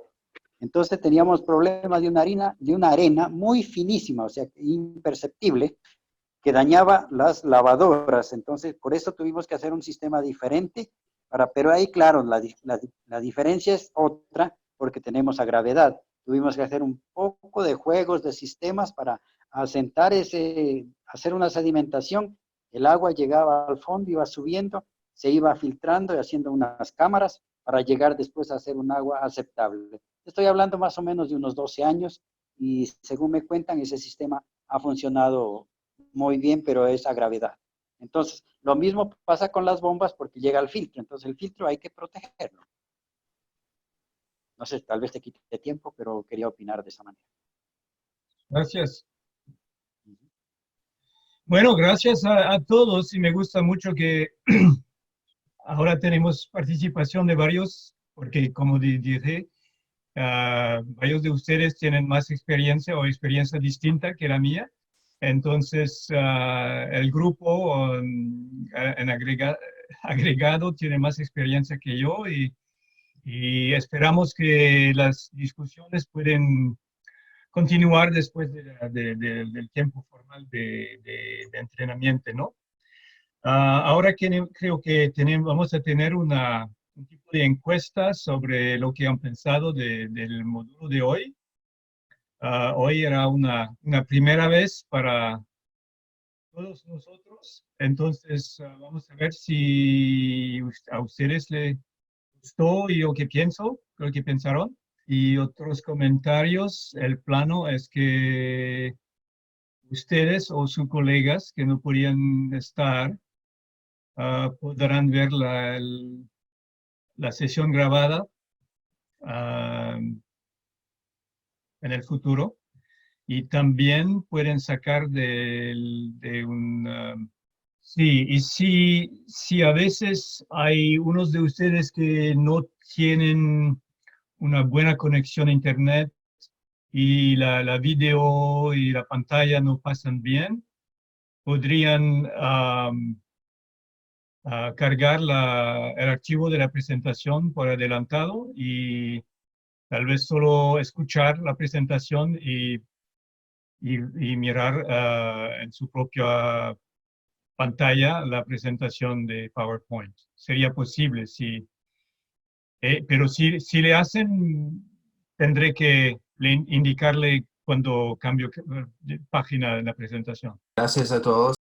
Entonces teníamos problemas de una arena muy finísima, o sea, imperceptible, que dañaba las lavadoras. Entonces, por eso tuvimos que hacer un sistema diferente, pero ahí, claro, la diferencia es otra, porque tenemos a gravedad. Tuvimos que hacer un poco de juegos de sistemas para asentar hacer una sedimentación. El agua llegaba al fondo, iba subiendo, se iba filtrando y haciendo unas cámaras para llegar después a hacer un agua aceptable. Estoy hablando más o menos de unos 12 años y según me cuentan, ese sistema ha funcionado muy bien, pero es a gravedad. Entonces, lo mismo pasa con las bombas porque llega al filtro. Entonces, el filtro hay que protegerlo. No sé, tal vez te quite tiempo, pero quería opinar de esa manera. Gracias. Bueno, gracias a todos y me gusta mucho que ahora tenemos participación de varios, porque como dije, varios de ustedes tienen más experiencia o experiencia distinta que la mía. Entonces, el grupo en agregado tiene más experiencia que yo y esperamos que las discusiones pueden continuar después del tiempo formal de entrenamiento, ¿no? Ahora creo que vamos a tener un tipo de encuesta sobre lo que han pensado del módulo de hoy. Hoy era una primera vez para todos nosotros, entonces vamos a ver si a ustedes les gustó y lo que pienso, lo que pensaron. Y otros comentarios, el plano es que ustedes o sus colegas que no podían estar podrán ver la sesión grabada en el futuro y también pueden sacar sí, y si a veces hay unos de ustedes que no tienen una buena conexión a internet y la video y la pantalla no pasan bien, podrían cargar el archivo de la presentación por adelantado y tal vez solo escuchar la presentación y mirar en su propia pantalla la presentación de PowerPoint. Sería posible, sí. Pero si le hacen, tendré que indicarle cuando cambio de página de la presentación. Gracias a todos.